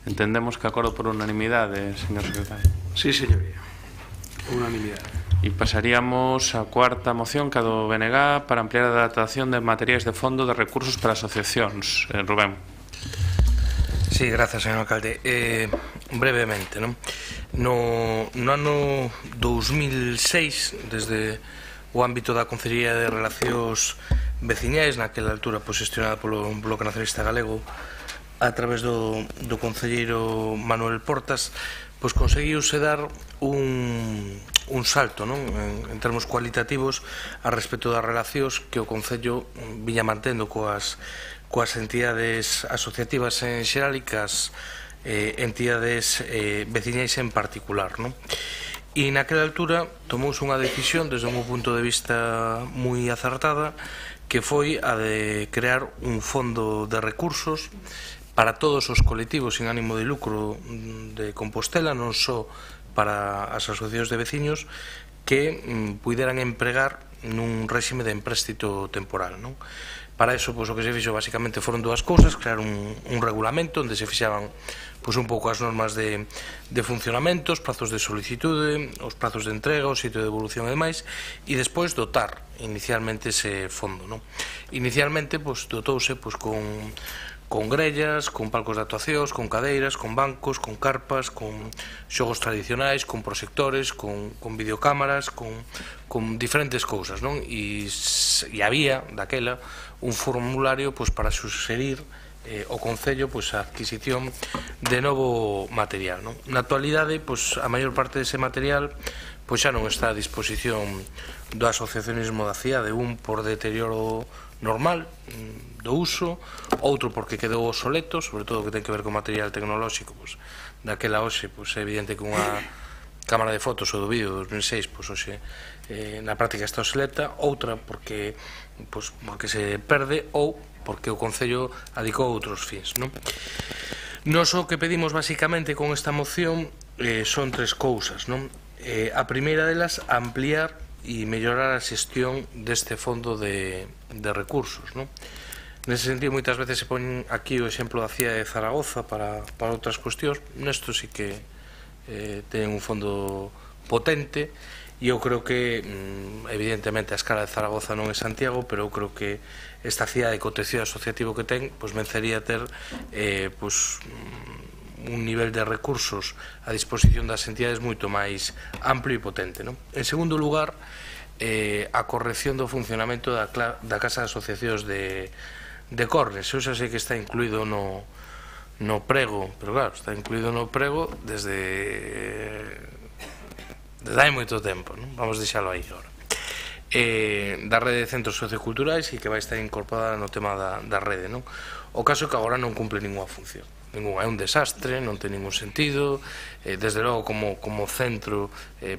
Entendemos que acordo por unanimidade, señor secretario. Sí, señoría. Unanimidade. E pasaríamos á cuarta moción, que a do BNG, para ampliar a adaptación de materiais de fondo de recursos para asociacións. Rubén. Sí, grazas, señor alcalde. Brevemente, non? No ano 2006, desde o ámbito da Consellería de Relacións Veciñais, naquela altura xestionada polo Bloque Nacionalista Galego, a través do concelleiro Manuel Portas, conseguiuse dar un salto en termos cualitativos a respecto das relacións que o Concello viña mantendo coas entidades asociativas en xeral e coas entidades veciñais en particular. E naquela altura tomouse unha decisión desde un punto de vista moi acertada, que foi a de crear un fondo de recursos para todos os colectivos sin ánimo de lucro de Compostela, non só para as asociacións de veciños, que puderan empregar nun réxime de empréstito temporal. Para iso, o que se fixo basicamente foron dúas cousas: crear un regulamento onde se fixaban un pouco as normas de funcionamento, os prazos de solicitude, os prazos de entrega, o sitio de devolución e demais, e despois dotar inicialmente ese fondo. Inicialmente dotouse con grellas, con palcos de actuacións, con cadeiras, con bancos, con carpas, con xogos tradicionais, con proxectores, con videocámaras, con diferentes cousas, e había daquela un formulario para suxerir o Concello a adquisición de novo material. Na actualidade, a maior parte dese material xa non está a disposición do asociacionismo da cidade, un por deterioro normal do uso, outro porque quedou obsoleto, sobre todo que ten que ver con material tecnolóxico. Daquela hoxe é evidente que unha cámara de fotos ou do vídeo de 2006 hoxe na práctica está obsoleta, outra porque se perde ou porque o Concello adicou a outros fins. Nos o que pedimos basicamente con esta moción son tres cousas. A primeira delas, ampliar e mellorar a xestión deste fondo de recursos. Nese sentido, moitas veces se pon aquí o exemplo da cidade de Zaragoza para outras cuestións. Nesto sí que ten un fondo potente, e eu creo que evidentemente a escala de Zaragoza non é Santiago, pero eu creo que esta cidade co tecido asociativo que ten vencería a ter un nivel de recursos a disposición das entidades moito máis amplio e potente. En segundo lugar, a corrección do funcionamento da Casa de Asociacións de Cornes. Eu xa sei que está incluído no prego, pero claro, está incluído no prego desde desde hai moito tempo, non? Vamos deixalo aí agora. Da rede de centros socioculturais e que vai estar incorporada no tema da rede, non? O caso é que agora non cumple ninguna función, ninguna, é un desastre, non ten ningún sentido, desde logo como centro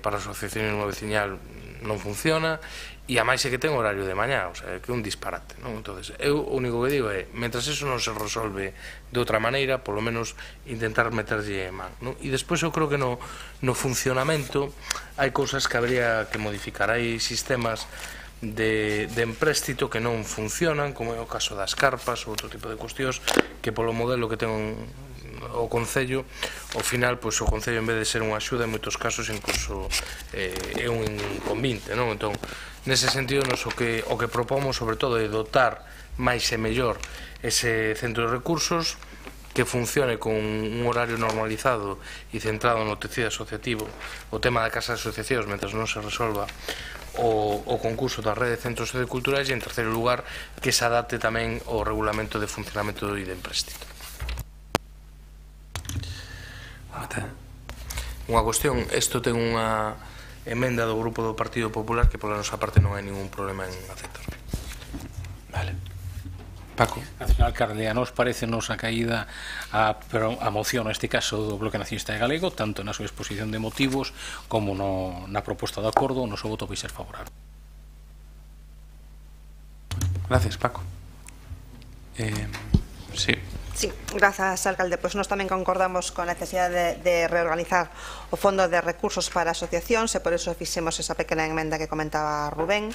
para a asociacionismo veciñal non funciona, e a máis é que ten horario de mañá, o sea, que é un disparate, non? Entonces, eu o único que digo é, mentras eso non se resolve de outra maneira, polo menos intentar meterlle man, non? E despois eu creo que no funcionamento hai cousas que habría que modificar, hai sistemas de empréstito que non funcionan, como é o caso das carpas ou outro tipo de cuestións que polo modelo que ten o Concello, ao final, pois, o Concello en vez de ser unha axuda, en moitos casos incluso é un inconvinte, non? Entón, nese sentido, o que propomos, sobre todo, é dotar máis e mellor ese centro de recursos, que funcione con un horario normalizado e centrado no tecido asociativo, o tema da casa de asociacións, mentras non se resolva o concurso da rede de centros socioculturais, e, en terceiro lugar, que se adapte tamén ao regulamento de funcionamento e de empréstito. Unha cuestión, isto ten unha emenda do grupo do Partido Popular que pola nosa parte non hai ningún problema en aceptar. Vale. Paco. Señor alcalde, a nos parecenos a caída a moción, neste caso, do Bloque Nacionalista de Galego, tanto na súa exposición de motivos como na proposta de acordo, o noso voto vai ser favorable. Gracias, Paco. Sí. Sí, grazas, alcalde. Pois nós tamén concordamos con a necesidade de reorganizar o Fondo de Recursos para Asociacións, e por iso fixemos esa pequena emenda que comentaba Rubén,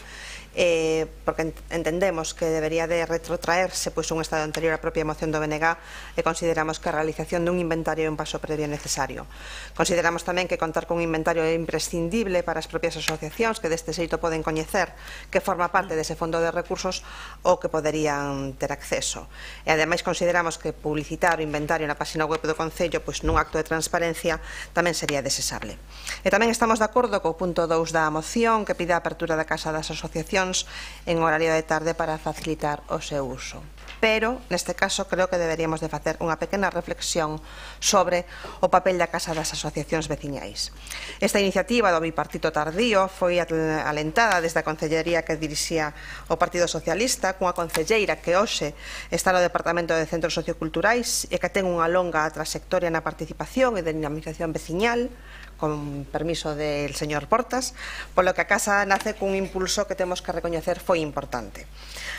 porque entendemos que debería de retrotraerse pois un estado anterior á propia moción do BNG, e consideramos que a realización dun inventario é un paso previo necesario. Consideramos tamén que contar con un inventario é imprescindible para as propias asociacións, que deste xeito poden coñecer que forma parte dese fondo de recursos ou que poderían ter acceso. E ademais consideramos que publicitar o inventario na página web do Concello pois nun acto de transparencia tamén sería desexable. E tamén estamos de acordo co punto 2 da moción, que pide a apertura da Casa das Asociacións en horario de tarde para facilitar o seu uso. Pero, neste caso, creo que deberíamos de facer unha pequena reflexión sobre o papel da Casa das Asociacións Veciñais. Esta iniciativa do bipartito tardío foi alentada desde a Concellería que dirixía o Partido Socialista, cunha concelleira que hoxe está no Departamento de Centros Socioculturais e que ten unha longa trayectoria na participación e de dinamización veciñal, con permiso del señor Portas, polo que a Casa nace cun impulso que temos que recoñecer foi importante.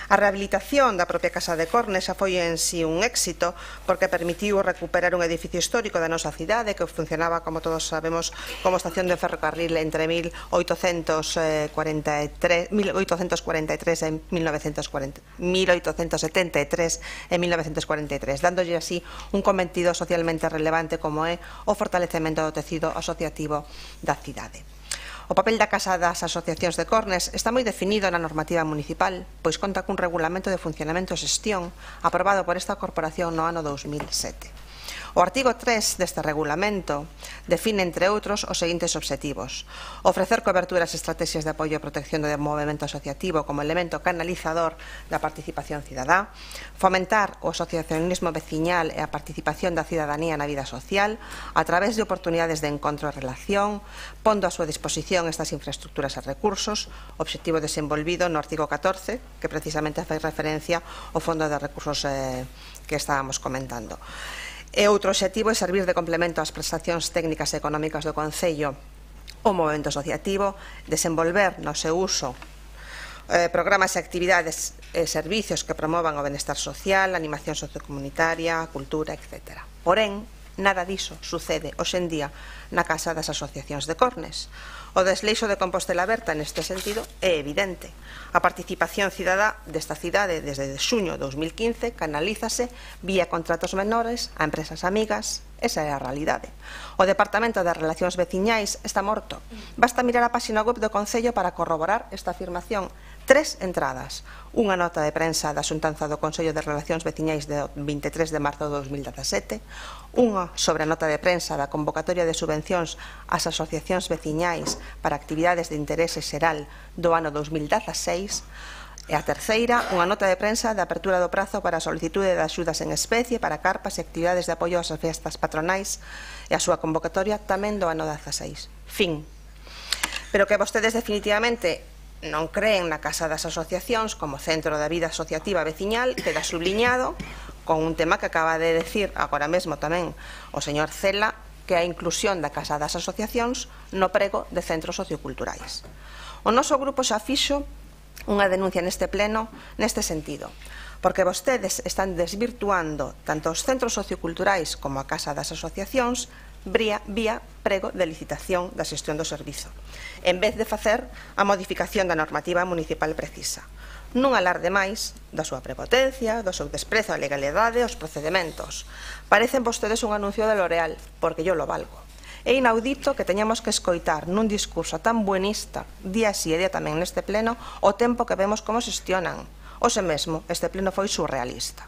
A rehabilitación da propia Casa de Cornes xa foi en sí un éxito, porque permitiu recuperar un edificio histórico da nosa cidade que funcionaba, como todos sabemos, como estación de ferrocarril entre 1873 e 1873 e 1943, dándolle así un cometido socialmente relevante como é o fortalecemento do tecido asociativo da cidade. O papel da Casa das Asociacións de Cornes está moi definido na normativa municipal, pois conta cun regulamento de funcionamento e xestión aprobado por esta corporación no ano 2007. O artigo 3 deste regulamento define, entre outros, os seguintes obxectivos: ofrecer cobertura ás estrategias de apoio e protección do movimento asociativo como elemento canalizador da participación cidadá, fomentar o asociacionismo veciñal e a participación da cidadanía na vida social a través de oportunidades de encontro e relación, pondo a súa disposición estas infraestructuras e recursos, obxectivo desenvolvido no artigo 14, que precisamente fai referencia ao Fondo de Recursos que estábamos comentando. E outro obxectivo é servir de complemento ás prestacións técnicas e económicas do Concello o movimento asociativo, desenvolver no seu uso programas e actividades e servicios que promovan o benestar social, animación sociocomunitaria, cultura, etc. Porén, nada diso sucede hoxe en día na Casa das Asociacións de Cornes. O desleixo de Compostela Aberta neste sentido é evidente. A participación cidadá desta cidade desde xuño de 2015 canalízase vía contratos menores a empresas amigas. Esa é a realidade. O Departamento de Relacións Veciñais está morto. Basta mirar a página web do Concello para corroborar esta afirmación. 3 entradas. Unha nota de prensa da xuntanza do Consello de Relacións Veciñais de 23 de marzo de 2017, unha sobre a nota de prensa da convocatoria de subvencións ás asociacións veciñais para actividades de interese xeral do ano 2016, e a terceira, unha nota de prensa da apertura do prazo para a solicitude de axudas en especie para carpas e actividades de apoio ás festas patronais e a súa convocatoria tamén do ano 16. Fin. pero que vostedes definitivamente non creen na Casa das Asociacións como centro da vida asociativa veciñal, queda subliñado con un tema que acaba de decir agora mesmo tamén o señor Cela, que é a inclusión da Casa das Asociacións no prego de centros socioculturais. O noso grupo xa fixo unha denuncia neste pleno neste sentido, porque vostedes están desvirtuando tanto os centros socioculturais como a Casa das Asociacións vía prego de licitación da xestión do servizo, en vez de facer a modificación da normativa municipal precisa. Non alarde máis da súa prepotencia, do seu desprezo á legalidade e aos procedementos. Parecen vostedes un anuncio de L'Oreal, porque yo lo valgo. É inaudito que teñamos que escoitar nun discurso tan buenista, día sí e día tamén neste pleno, o tempo que vemos como xestionan. Ose mesmo, este pleno foi surrealista.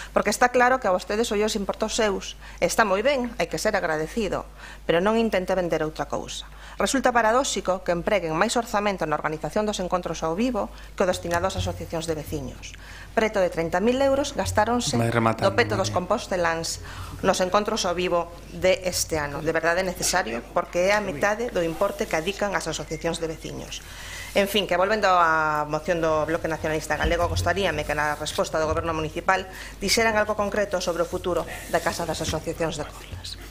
Porque está claro que a vostedes ollos importa os seus. Está moi ben, hai que ser agradecido, pero non intente vender outra cousa. Resulta paradóxico que empreguen máis orzamento na organización dos encontros ao vivo que o destinado ás asociacións de veciños. Preto de 30.000 euros gastáronse do peto dos composteláns nos encontros ao vivo de este ano. De verdade necesario, porque é a metade do importe que adican as asociacións de veciños. En fin, que volvendo á moción do Bloque Nacionalista Galego, gostaríame que na resposta do Goberno Municipal dixeran algo concreto sobre o futuro da Casa das Asociacións de Corlas.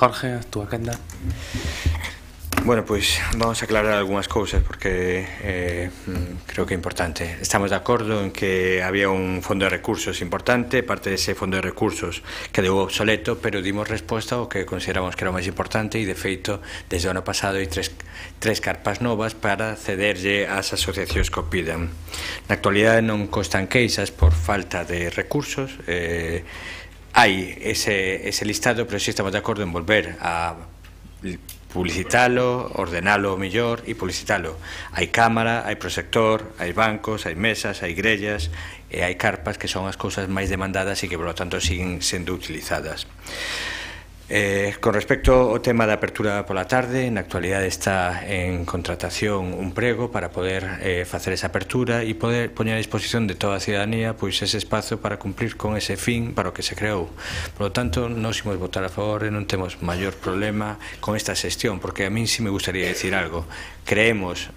Jorge, a túa quenda. Bueno, pois vamos a aclarar algunhas cousas porque creo que é importante. Estamos de acordo en que había un fondo de recursos importante, parte dese fondo de recursos quedou obsoleto, pero dimos resposta ao que consideramos que era o máis importante e, de feito, desde o ano pasado hai tres carpas novas para cederlle ás asociacións que o pidan. Na actualidade non constan queixas por falta de recursos, hai ese listado, pero si estamos de acordo en volver a publicitalo, ordenalo mellor e publicitalo. Hai cámara, hai proxector, hai bancos, hai mesas, hai grellas e hai carpas que son as cousas máis demandadas e que, por lo tanto, siguen sendo utilizadas. Con respecto ao tema da apertura pola tarde, na actualidade está en contratación un prego para poder facer esa apertura e poder poñer a disposición de toda a ciudadanía pois ese espazo para cumplir con ese fin para o que se creou. Por lo tanto, nós imos votar a favor e non temos maior problema con esta xestión, porque a min sí me gustaría decir algo. Creemos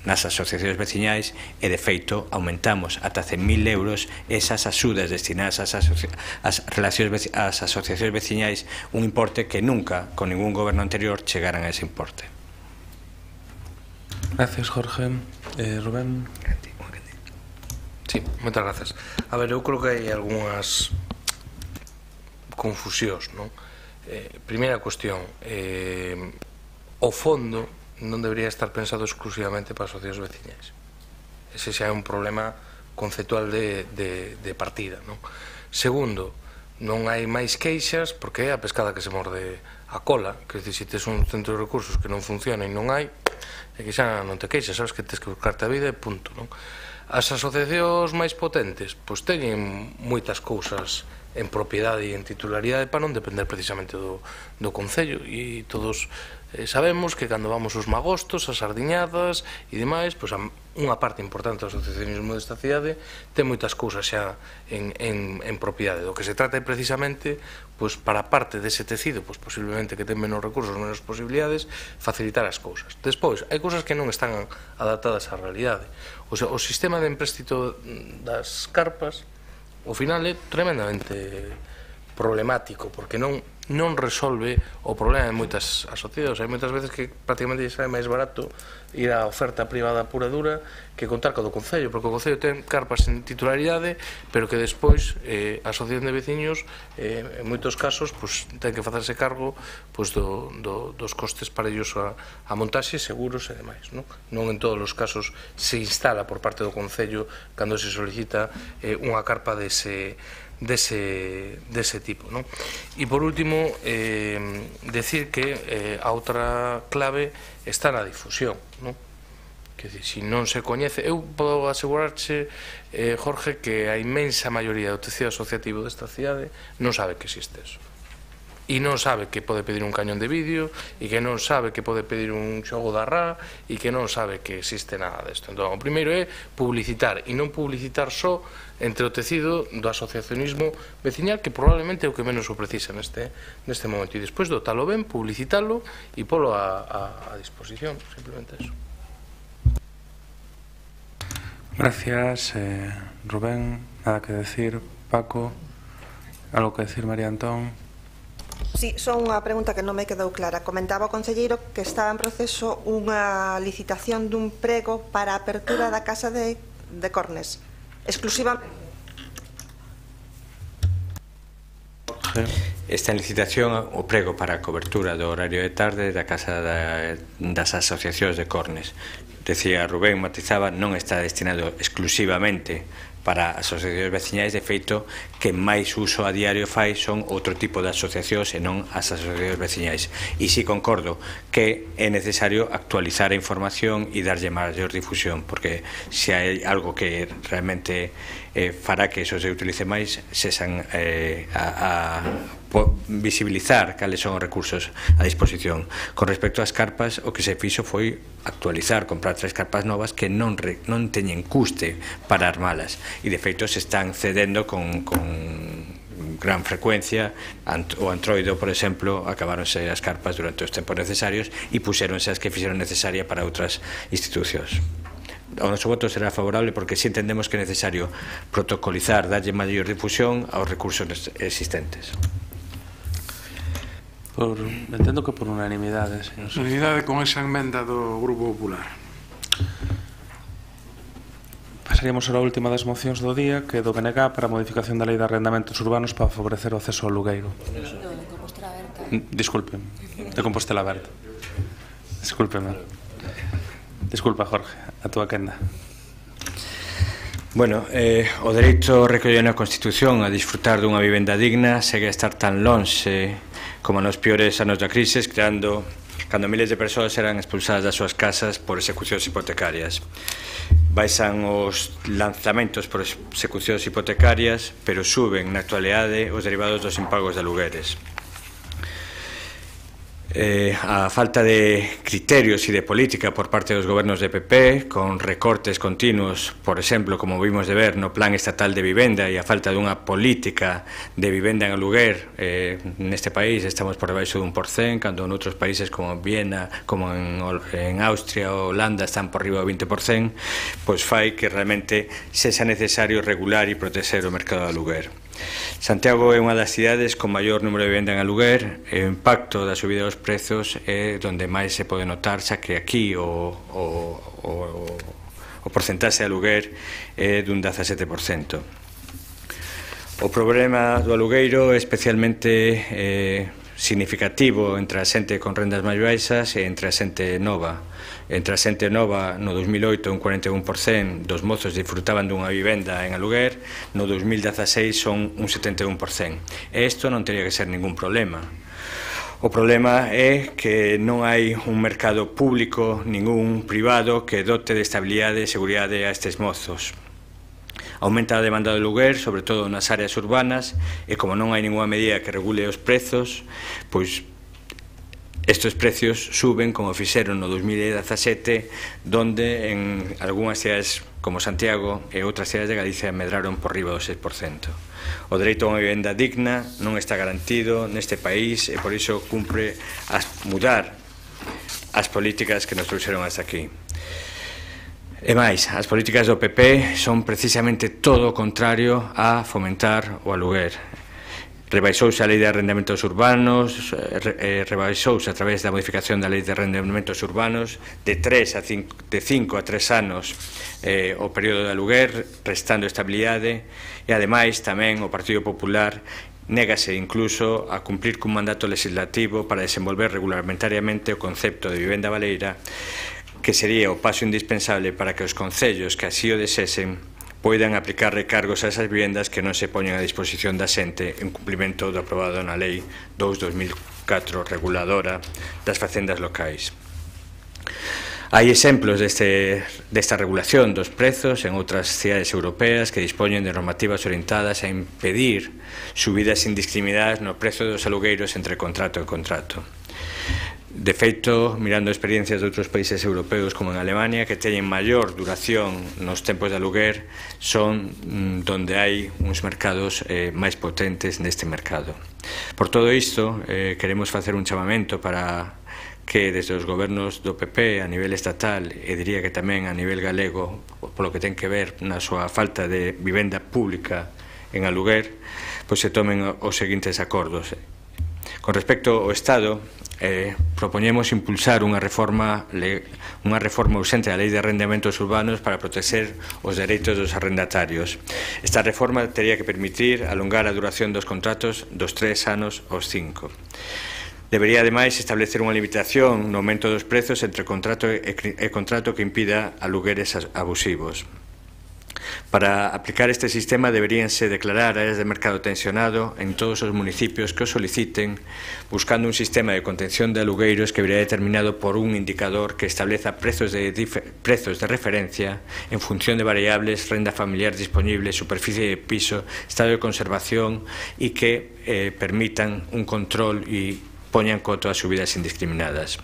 nas asociacións veciñais e, de feito, aumentamos ata 100.000 euros esas axudas destinadas ás asociacións veciñais, un importe que nunca, con ningún goberno anterior, chegaran a ese importe. Gracias, Jorge. Rubén. Sí, moitas gracias. A ver, eu creo que hai algunhas confusións, non? Primeira cuestión, o fondo non debería estar pensado exclusivamente para asociacións veciñais. Ese xa é un problema conceptual de partida, non? Segundo, non hai máis queixas porque é a pescada que se morde a cola, que se tes un centro de recursos que non funciona e non hai, é que xa non te queixas, sabes que tens que buscarte a vida e punto, non? As asociacións máis potentes pois teñen moitas cousas en propiedade e en titularidade para non depender precisamente do Concello, e todos sabemos que cando vamos aos magostos, as sardiñadas e demais, pois unha parte importante do asociacionismo desta cidade ten moitas cousas xa en propiedade. Do que se trata é precisamente, pois, para a parte dese tecido, pois posiblemente que ten menos recursos, menos posibilidades, facilitar as cousas. Despois, hai cousas que non están adaptadas á realidade. O sistema de empréstito das carpas, ao final, é tremendamente problemático, porque non resolve o problema de moitas asociacións. Hai moitas veces que prácticamente é máis barato ir á oferta privada pura e dura que contar co do Concello, porque o Concello ten carpas en titularidade, pero que despois a asociación de veciños en moitos casos ten que facerse cargo dos costes para ellos a montaxe, seguros e demais. Non en todos os casos se instala por parte do Concello cando se solicita unha carpa dese tipo, non? E por último, decir que a outra clave está na difusión, non? Que se non se coñece, eu podo asegurarche, Jorge, que a inmensa maioría do tecido asociativo desta cidade non sabe que existe eso. e non sabe que pode pedir un cañón de vídeo e que non sabe que pode pedir un xogo da RA e que non sabe que existe nada desto. Entón, o primeiro é publicitar e non publicitar só entre o tecido do asociacionismo veciñal, que probablemente é o que menos o precisa neste momento, e despois dotalo ben, publicitalo e polo a disposición, simplemente eso. Gracias, Rubén. Nada que decir. Paco, algo que decir, María Antón? Sí, só unha pregunta que non me quedou clara. Comentaba o concelleiro que estaba en proceso unha licitación dun prego para a apertura da Casa de Cornes, exclusivamente. Esta licitación, o prego para a cobertura do horario de tarde da Casa das Asociacións de Cornes. Decía Rubén, matizaba, non está destinado exclusivamente para asociacións veciñais. De feito, que máis uso a diario fai son outro tipo de asociacións e non as asociacións veciñais. E si concordo que é necesario actualizar a información e darlle maior difusión, porque se hai algo que realmente fará que eso se utilice máis, sesan a visibilizar cales son os recursos a disposición. Con respecto ás carpas, o que se fixo foi actualizar, comprar 3 carpas novas que non teñen custe para armalas, e de feito se están cedendo con gran frecuencia. O Antroido, por exemplo, acabáronse as carpas durante os tempos necesarios e puxéronse as que fixeron necesaria para outras institucións. O noso voto será favorable porque si entendemos que é necesario protocolizar, darlle maior difusión aos recursos existentes. Entendo que por unanimidade, señor. Unanimidade con esa enmenda do Grupo Popular. Pasaríamos a última das mocións do día, que é do BNG para a modificación da Lei de Arrendamentos Urbanos para favorecer o acceso ao lugueiro. Disculpen, de Compostela Aberta. Discúlpeme. Disculpa, Jorge, a túa quenda. Bueno, o dereito recollido na Constitución a disfrutar dunha vivenda digna segue a estar tan lonxe como nos piores anos da crise, cando miles de persoas eran expulsadas das súas casas por execucións hipotecarias. Baixan os lanzamentos por execucións hipotecarias, pero suben na actualidade os derivados dos impagos de alugueres. A falta de criterios e de política por parte dos gobernos de PP, con recortes continuos, por exemplo, como vimos de ver no Plan Estatal de Vivenda, e a falta dunha política de vivenda en aluguer, neste país estamos por debaixo dun 1%, cando en outros países como Viena, como en Austria ou Holanda están por riba do 20%, pois fai que realmente sexa necesario regular e proteger o mercado de aluguer. Santiago é unha das cidades con maior número de vivenda en aluguer, e o impacto da subida dos prezos é onde máis se pode notar, xa que aquí o porcentaxe de aluguer é dun 17%. O problema do alugueiro é especialmente significativo entre a xente con rendas máis baixas e entre a xente nova. Entre a xente nova, no 2008, un 41% dos mozos disfrutaban dunha vivenda en aluguer, no 2016 son un 71%. E isto non teria que ser ningún problema. O problema é que non hai un mercado público, ningún privado, que dote de estabilidade e seguridade a estes mozos. Aumenta a demanda de aluguer, sobre todo nas áreas urbanas, e como non hai ninguna medida que regule os prezos, pois estes precios suben como fixeron no 2017, donde en algunhas cidades como Santiago e outras cidades de Galicia medraron por riba do 6%. O dereito a unha vivenda digna non está garantido neste país e por iso cumpre mudar as políticas que nos trouxeron hasta aquí. E máis, as políticas do PP son precisamente todo o contrario a fomentar o aluguer. Rebaixouse a Lei de Arrendamentos Urbanos, rebaixouse a través da modificación da Lei de Arrendamentos Urbanos de 5 a 3 anos o período de aluguer, restando estabilidade, e ademais tamén o Partido Popular négase incluso a cumplir cun mandato legislativo para desenvolver regulamentariamente o concepto de vivenda baleira, que sería o paso indispensable para que os concellos que así o desesen poidan aplicar recargos a esas vivendas que non se poñen a disposición da xente en cumprimento do aprobado na Lei 2/2004 reguladora das facendas locais. Hai exemplos desta regulación dos prezos en outras cidades europeas que dispoñen de normativas orientadas a impedir subidas indiscriminadas no prezo dos alugueiros entre contrato e contrato. De feito, mirando experiencias de outros países europeos como en Alemania, que teñen maior duración nos tempos de aluguer, son donde hai uns mercados máis potentes neste mercado. Por todo isto, queremos facer un chamamento para que desde os gobernos do PP a nivel estatal e diría que tamén a nivel galego, polo que ten que ver na súa falta de vivenda pública en aluguer, pois se tomen os seguintes acordos. Con respecto ao Estado, propoñemos impulsar unha reforma urxente da Lei de Arrendamentos Urbanos para proteger os dereitos dos arrendatarios. Esta reforma tería que permitir alongar a duración dos contratos dos 3 anos aos 5. Debería, ademais, establecer unha limitación no aumento dos prezos entre contrato e contrato que impida alugueres abusivos. Para aplicar este sistema deberíanse declarar áreas de mercado tensionado en todos os municipios que o soliciten, buscando un sistema de contención de alugueiros que vería determinado por un indicador que estableza prezos de referencia en función de variables, renda familiar disponible, superficie de piso, estado de conservación e que permitan un control e poñan coto a subidas indiscriminadas.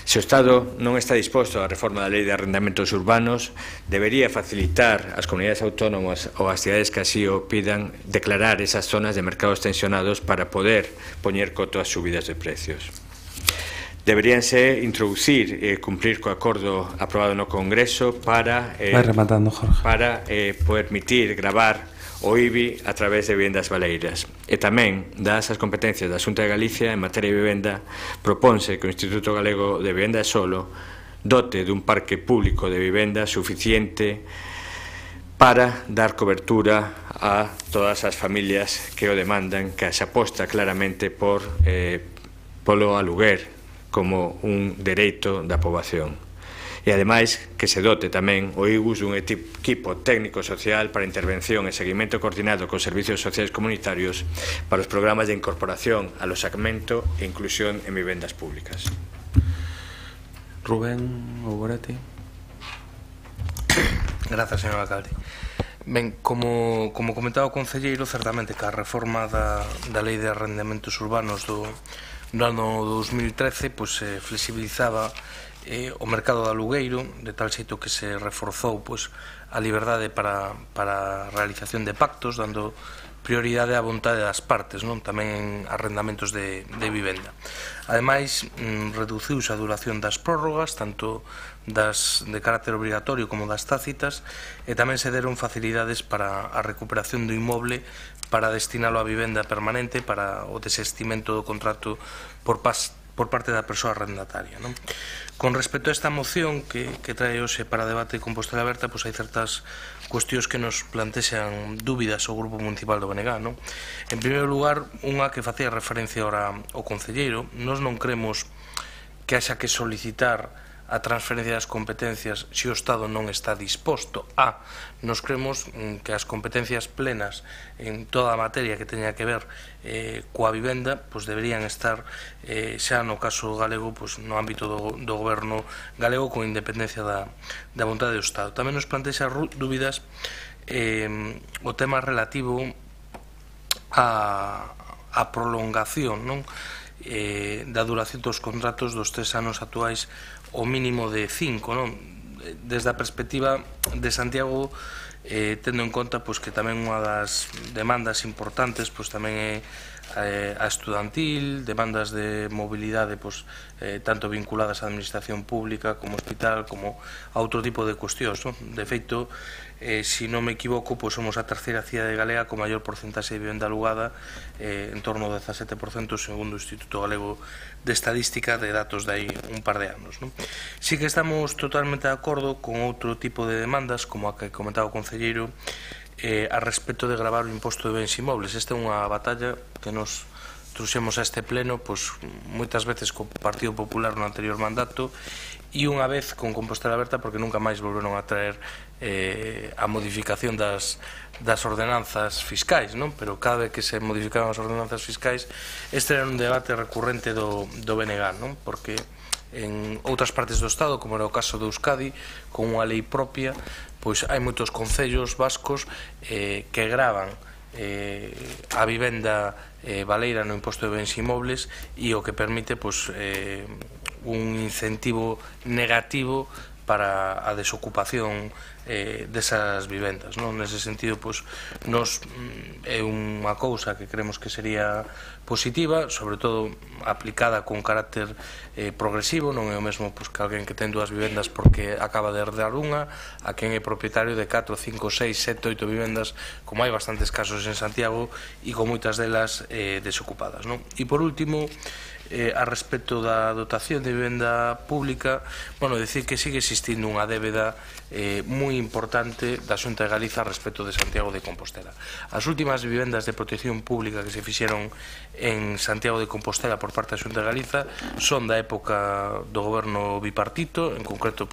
Se o Estado non está disposto á reforma da Lei de Arrendamentos Urbanos, debería facilitar ás comunidades autónomas ou ás cidades que así o pidan declarar esas zonas de mercados tensionados para poder poñer coto ás subidas de precios. Deberíanse introducir e cumprir co acordo aprobado no Congreso para permitir gravar o IBI a través de vivendas baleiras. E tamén, dadas as competencias da Xunta de Galicia en materia de vivenda, proponse que o Instituto Galego de Vivenda e Solo dote dun parque público de vivenda suficiente para dar cobertura a todas as familias que o demandan, que se aposta claramente polo aluguer como un dereito da poboación. E, ademais, que se dote tamén o IGUS dun equipo técnico-social para intervención e seguimento coordinado cos servicios sociais comunitarios para os programas de incorporación, aloxamento e inclusión en vivendas públicas. Rubén Oborete. Grazas, señor alcalde. Ben, como comentaba o concelleiro, certamente que a reforma da Lei de Arrendamentos Urbanos do ano 2013 flexibilizaba o mercado de alugueiro, de tal xeito que se reforzou a liberdade para a realización de pactos, dando prioridade á vontade das partes, tamén en arrendamentos de vivenda. Ademais, reduciuse a duración das prórrogas, tanto das de carácter obrigatorio como das tácitas, e tamén se deron facilidades para a recuperación do inmoble para destinalo a vivenda permanente, para o desestimento do contrato por parte da persoa arrendataria. Con respecto a esta moción que trae hoxe para debate con Compostela Aberta, hai certas cuestións que nos plantexan dúbidas ao Grupo Municipal do BNG. En primeiro lugar, unha que facía referencia ahora ao concelleiro. Nós non cremos que haxa que solicitar a transferencia das competencias se o Estado non está disposto a. Nos creemos que as competencias plenas en toda a materia que teña que ver coa vivenda deberían estar xa no caso galego no ámbito do goberno galego con independencia da vontade do Estado. Tamén nos plantexa dúbidas o tema relativo a prolongación da duración dos contratos dos 3 anos actuais o mínimo de 5. Desde a perspectiva de Santiago, tendo en conta que tamén unha das demandas importantes tamén é a estudantil, demandas de mobilidade tanto vinculadas á administración pública como hospital, como a outro tipo de cuestións. De feito, se non me equivoco, somos a terceira cidade galega con maior porcentaxe de vivenda alugada, en torno ao 17%, segundo o Instituto Galego de Estadística, de datos de aí un par de anos. Si que estamos totalmente de acordo con outro tipo de demandas, como a que comentaba o concelleiro, a respecto de gravar o imposto de bens inmobles. Esta é unha batalla que nos trouxemos a este pleno moitas veces co Partido Popular no anterior mandato e unha vez con Compostela Aberta, porque nunca máis volveron a traer a modificación das ordenanzas fiscais, pero cada vez que se modificaban as ordenanzas fiscais este era un debate recurrente do BNG, porque en outras partes do Estado, como era o caso de Euskadi, con unha lei propia, pois hai moitos concellos vascos que gravan a vivenda baleira no imposto de bens inmobles e o que permite un incentivo negativo para a desocupación desas vivendas. Nese sentido, é unha cousa que creemos que sería positiva, sobre todo aplicada con carácter progresivo. Non é o mesmo que alguén que ten dúas vivendas porque acaba de herdar unha, a quen é propietario de 4, 5, 6, 7, 8 vivendas, como hai bastantes casos en Santiago e con moitas delas desocupadas. E por último, a respecto da dotación de vivenda pública, decir que sigue existindo unha débeda moi importante da Xunta de Galiza respecto de Santiago de Compostela. As últimas vivendas de protección pública que se fixeron en Santiago de Compostela por parte da Xunta de Galiza son da época do goberno bipartito, en concreto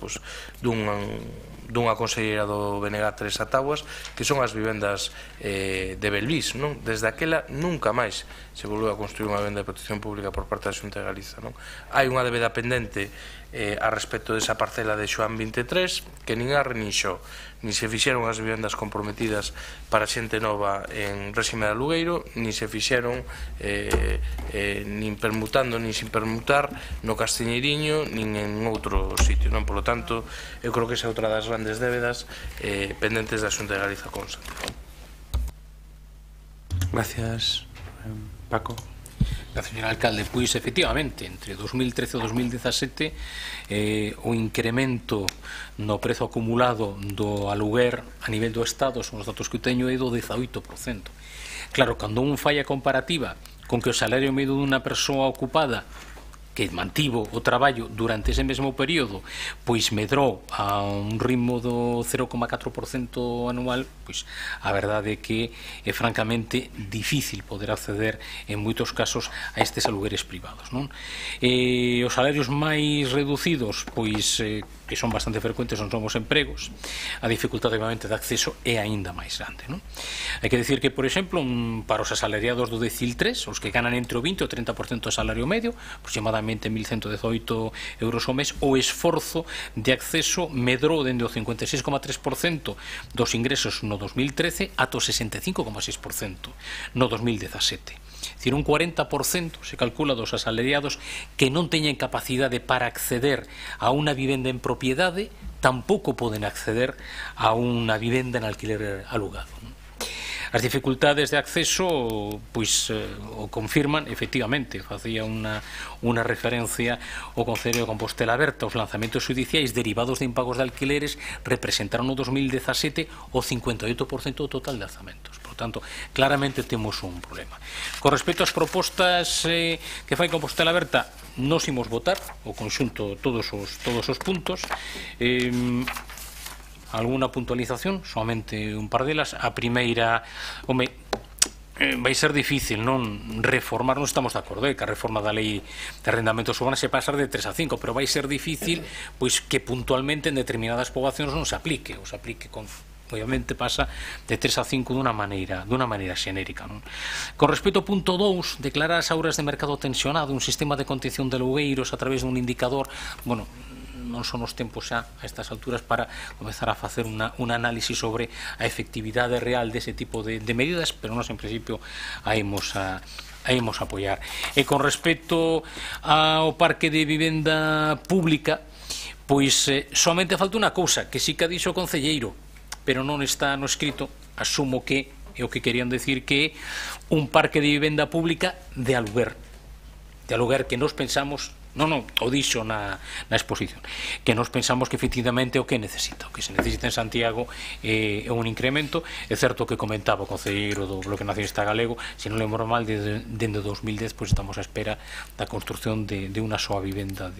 dunha conselleira do BNG Teresa Taguas, que son as vivendas de Belvís. Desde aquela nunca máis se volveu a construir unha vivenda de protección pública por parte da Xunta de Galiza. Hai unha débeda pendente a respecto desa parcela de Xoán 23 que nin a reninxou, nin se fixeron as vivendas comprometidas para xente nova en réxime de alugueiro, nin se fixeron nin permutando nin sin permutar no Castiñeiriño nin en outro sitio. Por lo tanto, eu creo que esa é outra das grandes débedas pendentes da Xunta de Galiza con Santiago. Gracias. Paco. Gracias, señor alcalde. Pois, efectivamente, entre 2013 e 2017 o incremento no prezo acumulado do aluguer a nivel do Estado, son os datos que eu teño, é do 18%. Claro, cando un fai a comparativa con que o salario medio dunha persoa ocupada que mantivo o traballo durante ese mesmo período pois medrou a un ritmo do 0,4% anual, pois a verdade é que é francamente difícil poder acceder en moitos casos a estes alugueres privados. Os salarios máis reducidos, pois que son bastante frecuentes, son os empregos. A dificultade, obviamente, de acceso é aínda máis grande. Hai que dicir que, por exemplo, para os asalariados do decil 3, os que ganan entre o 20 e o 30% do salario medio, aproximadamente 1.118 euros ao mes, o esforzo de acceso medrou dende o 56,3% dos ingresos no 2013 ata o 65,6% no 2017. É dicir, un 40% se calcula dos asalariados que non teñen capacidade para acceder a unha vivenda en propiedade, tampouco poden acceder a unha vivenda en alquiler alugado. As dificultades de acceso pois o confirman, efectivamente, facía unha referencia ao Concello de Compostela Aberta. Os lanzamentos judiciais derivados de impagos de alquileres representaron no 2017 o 58% do total de lanzamentos. Por tanto, claramente temos un problema. Con respecto ás propostas que fai Compostela Aberta, nos imos votar o conxunto todos os puntos. Alguna puntualización, solamente un par delas. A primeira, vai ser difícil non reformar, non estamos de acordo que a reforma da lei de arrendamentos urbanos se pasar de 3 a 5, pero vai ser difícil pois que puntualmente en determinadas poboacións non se aplique, ou se aplique con, obviamente pasa de 3 a 5 dunha maneira xenérica. Con respecto ao punto 2, declarar as auras de mercado tensionado, un sistema de contención de alugueiros a través dun indicador, non son os tempos xa a estas alturas para comezar a facer un análisis sobre a efectividade real dese tipo de medidas, pero nós en principio a imos apoiar. E con respecto ao parque de vivenda pública, pois somente falta unha cousa, que sí que dixo o concelleiro, pero non está no escrito. Asumo que é o que querían decir, que é un parque de vivenda pública de aluguer que nos pensamos, o dixo na exposición, que nos pensamos que efectivamente o que necesita, o que se necesita en Santiago é un incremento. É certo que comentaba o concelleiro do Bloque Nacionalista Galego, se non lembro mal, dende 2010 pois estamos á espera da construción de unha soa vivenda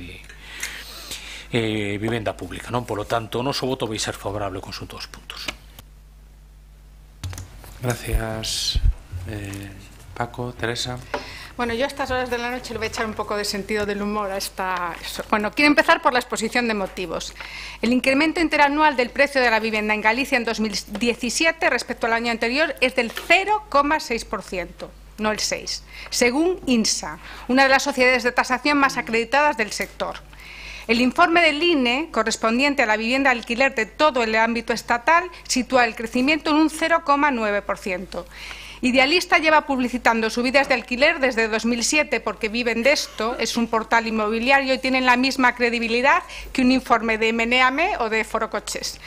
vivenda pública. Por lo tanto, o noso voto vai ser favorable con todos os puntos. Gracias, Paco. Teresa. Bueno, yo a estas horas de la noche le voy a echar un poco de sentido del humor a esta... Bueno, quiero empezar por la exposición de motivos. El incremento interanual del precio de la vivienda en Galicia en 2017 respecto al año anterior es del 0,6%. no el 6, según INSA, una de las sociedades de tasación más acreditadas del sector. El informe del INE, correspondiente a la vivienda de alquiler de todo el ámbito estatal, sitúa el crecimiento en un 0,9%. Idealista lleva publicitando subidas de alquiler desde 2007 porque viven de esto, es un portal inmobiliario y tienen la misma credibilidad que un informe de Meneame o de Forocoches.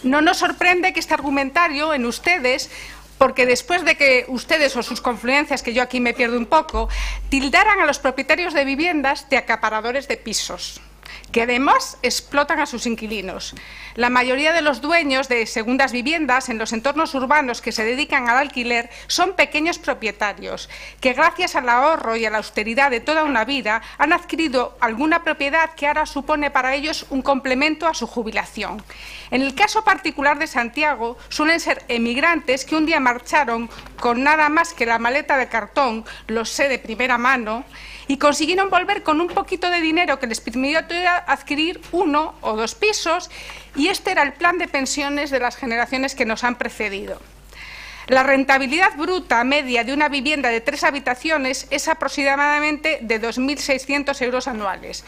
No nos sorprende que este argumentario en ustedes, porque después de que ustedes o sus confluencias, que yo aquí me pierdo un poco, tildaran a los propietarios de viviendas de acaparadores de pisos, que además explotan a sus inquilinos. La mayoría de los dueños de segundas viviendas en los entornos urbanos que se dedican al alquiler son pequeños propietarios que gracias al ahorro y a la austeridad de toda una vida han adquirido alguna propiedad que ahora supone para ellos un complemento a su jubilación. En el caso particular de Santiago suelen ser emigrantes que un día marcharon con nada más que la maleta de cartón, lo sé de primera mano, y consiguieron volver con un poquito de dinero que les permitió adquirir 1 o 2 pisos, y este era el plan de pensiones de las generaciones que nos han precedido. La rentabilidad bruta media de una vivienda de 3 habitaciones es aproximadamente de 2.600 euros anuales.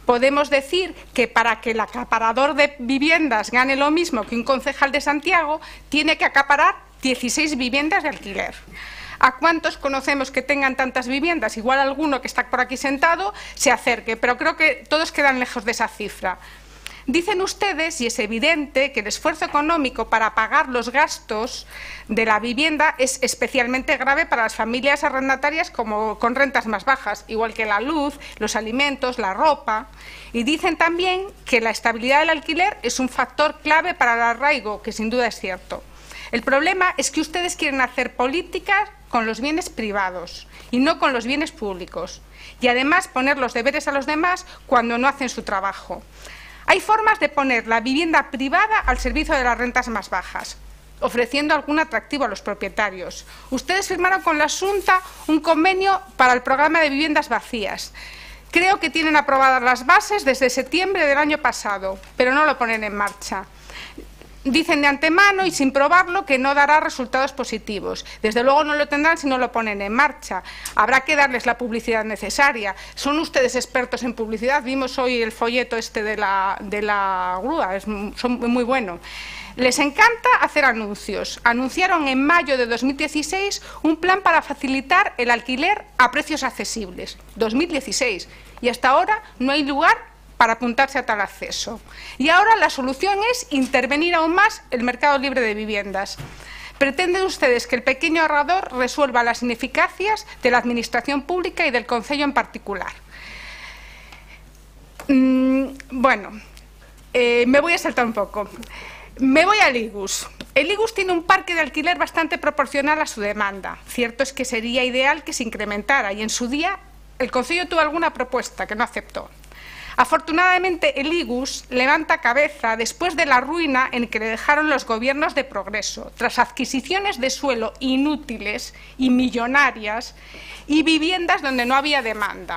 Podemos decir que para que el acaparador de viviendas gane lo mismo que un concejal de Santiago, tiene que acaparar 16 viviendas de alquiler. ¿A cuántos conocemos que tengan tantas viviendas? Igual alguno que está por aquí sentado se acerque, pero creo que todos quedan lejos de esa cifra. Dicen ustedes, y es evidente, que el esfuerzo económico para pagar los gastos de la vivienda es especialmente grave para las familias arrendatarias con rentas más bajas, igual que la luz, los alimentos, la ropa. Y dicen también que la estabilidad del alquiler es un factor clave para el arraigo, que sin duda es cierto. El problema es que ustedes quieren hacer políticas con los bienes privados y no con los bienes públicos, y además poner los deberes a los demás cuando no hacen su trabajo. Hay formas de poner la vivienda privada al servicio de las rentas más bajas, ofreciendo algún atractivo a los propietarios. Ustedes firmaron con la Xunta un convenio para el programa de viviendas vacías. Creo que tienen aprobadas las bases desde septiembre del año pasado, pero no lo ponen en marcha. Dicen de antemano y sin probarlo que no dará resultados positivos. Desde luego no lo tendrán si no lo ponen en marcha. Habrá que darles la publicidad necesaria. Son ustedes expertos en publicidad. Vimos hoy el folleto este de la grúa. Son muy buenos. Les encanta hacer anuncios. Anunciaron en mayo de 2016 un plan para facilitar el alquiler a precios accesibles. 2016. Y hasta ahora no hay lugar para apuntarse a tal acceso. Y ahora la solución es intervenir aún más el mercado libre de viviendas. Pretenden ustedes que el pequeño ahorrador resuelva las ineficacias de la administración pública y del Concello en particular. Bueno, me voy a saltar un poco. Me voy al IGUS. El IGUS tiene un parque de alquiler bastante proporcional a su demanda. Cierto es que sería ideal que se incrementara y en su día el Concello tuvo alguna propuesta que no aceptó. Afortunadamente, el IGUS levanta cabeza después de la ruina en que le dejaron los gobiernos de progreso, tras adquisiciones de suelo inútiles y millonarias y viviendas donde no había demanda.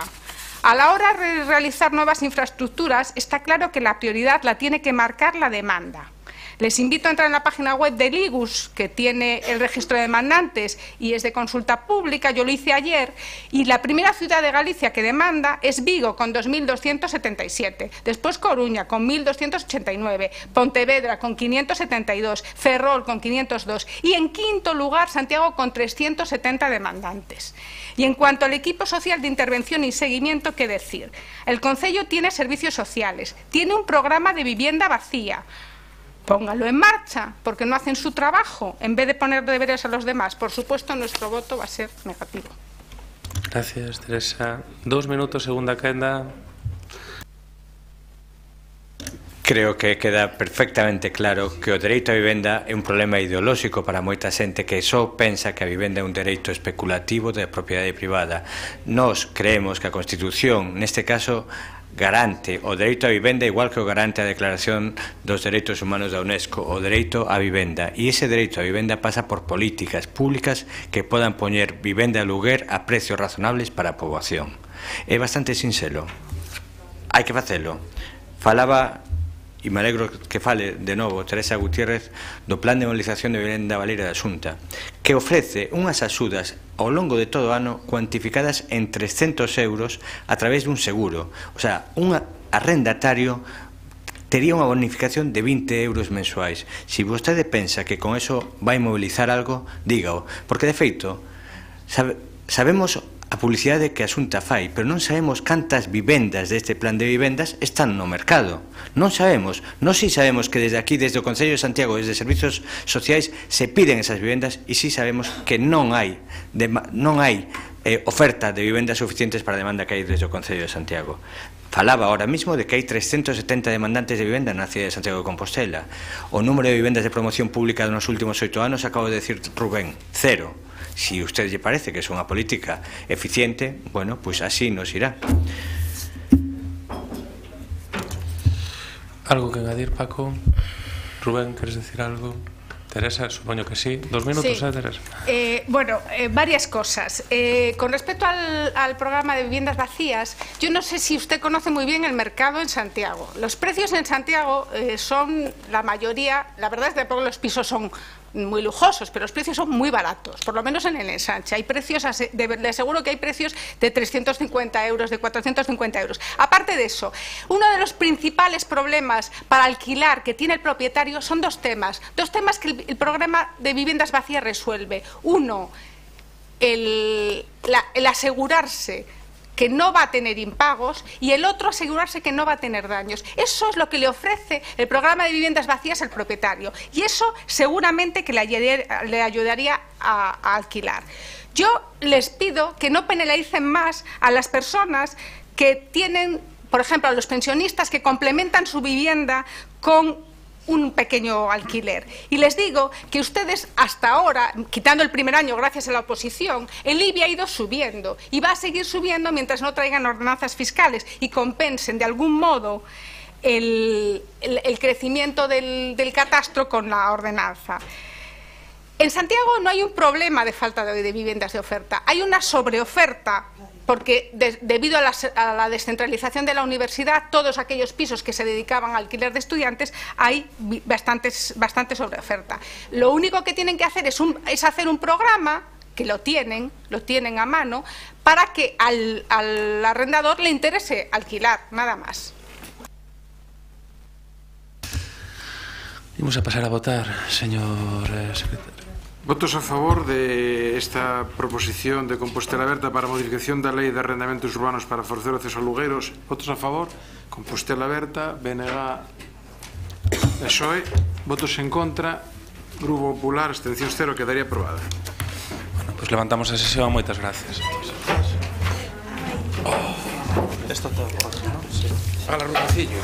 A la hora de realizar nuevas infraestructuras, está claro que la prioridad la tiene que marcar la demanda. Les invito a entrar en la página web del IGUS, que tiene el registro de demandantes y es de consulta pública. Yo lo hice ayer, y la primera ciudad de Galicia que demanda es Vigo, con 2.277. Después Coruña, con 1.289. Pontevedra, con 572. Ferrol, con 502. Y en quinto lugar, Santiago, con 370 demandantes. Y en cuanto al equipo social de intervención y seguimiento, ¿qué decir? El Concello tiene servicios sociales, tiene un programa de vivienda vacía. Póngalo en marcha, porque no hacen su trabajo, en vez de poner deberes a los demás. Por supuesto, nuestro voto va a ser negativo. Gracias, Teresa. 2 minutos, segunda quenda. Creo que queda perfectamente claro que o dereito á vivenda é un problema ideolóxico para moita xente que só pensa que a vivenda é un dereito especulativo de propiedade privada. Nós creemos que a Constitución, neste caso, garante o dereito á vivenda igual que o garante a Declaración dos Dereitos Humanos da UNESCO, o dereito á vivenda. E ese dereito á vivenda pasa por políticas públicas que podan poñer vivenda a luguer a precios razonables para a poboación. É bastante sinxelo. Hai que facelo. Falaba e me alegro que fale de novo Teresa Gutiérrez do Plan de Movilización de Vivenda Baleira da Xunta, que ofrece unhas axudas ao longo de todo o ano cuantificadas en 300 euros a través dun seguro. O sea, un arrendatario tería unha bonificación de 20 euros mensuais. Se vostede pensa que con eso vai mobilizar algo, dígao, porque de feito sabemos a publicidade que a Xunta fai, pero non sabemos cantas vivendas deste plan de vivendas están no mercado. Non sabemos. Non si sabemos que desde aquí, desde o Concello de Santiago, desde Servizos Sociais, se piden esas vivendas e si sabemos que non hai oferta de vivendas suficientes para a demanda que hai desde o Concello de Santiago. Falaba ahora mismo de que hai 370 demandantes de vivenda na cidade de Santiago de Compostela. O número de vivendas de promoción pública nos últimos 8 anos, acabo de decir Rubén, 0. Si a usted lle parece que é unha política eficiente, bueno, pois así nos irá. Algo que engadir, Paco? Rubén, queres decir algo? Teresa, supoño que sí. 2 minutos, sí. Teresa. Varias cosas. Con respecto al programa de viviendas vacías, yo no sé si usted conoce muy bien el mercado en Santiago. Los precios en Santiago son la mayoría, la verdad es que los pisos son muy lujosos, pero los precios son muy baratos, por lo menos en el ensanche. Hay precios, le aseguro que hay precios de 350 euros, de 450 euros. Aparte de eso, uno de los principales problemas para alquilar que tiene el propietario son dos temas que el programa de viviendas vacías resuelve. Uno, el asegurarse que no va a tener impagos, y el otro asegurarse que no va a tener daños. Eso es lo que le ofrece el programa de viviendas vacías al propietario, y eso seguramente que le ayudaría a alquilar. Yo les pido que no penalicen más a las personas que tienen, por ejemplo, a los pensionistas que complementan su vivienda con un pequeño alquiler. Y les digo que ustedes hasta ahora, quitando el primer año gracias a la oposición, el IBI ha ido subiendo y va a seguir subiendo mientras no traigan ordenanzas fiscales y compensen de algún modo el crecimiento del catastro con la ordenanza. En Santiago no hay un problema de falta de viviendas de oferta, hay una sobreoferta, porque debido a la descentralización de la universidad, todos aquellos pisos que se dedicaban al alquiler de estudiantes, hay bastante sobreoferta. Lo único que tienen que hacer es hacer un programa, que lo tienen a mano, para que al arrendador le interese alquilar, nada más. Vamos a pasar a votar, señor secretario. Votos a favor de esta proposición de Compostela Aberta para modificación da Lei de Arrendamentos Urbanos para favorecer o acceso a alugueiros. Votos a favor, Compostela Aberta, BNG, PSOE. Votos en contra, Grupo Popular, abstencións 0, quedaría aprobada. Bueno, pues levantamos a sesión, moitas gracias. Esto todo, ¿no? Sí. A la Rudacillo.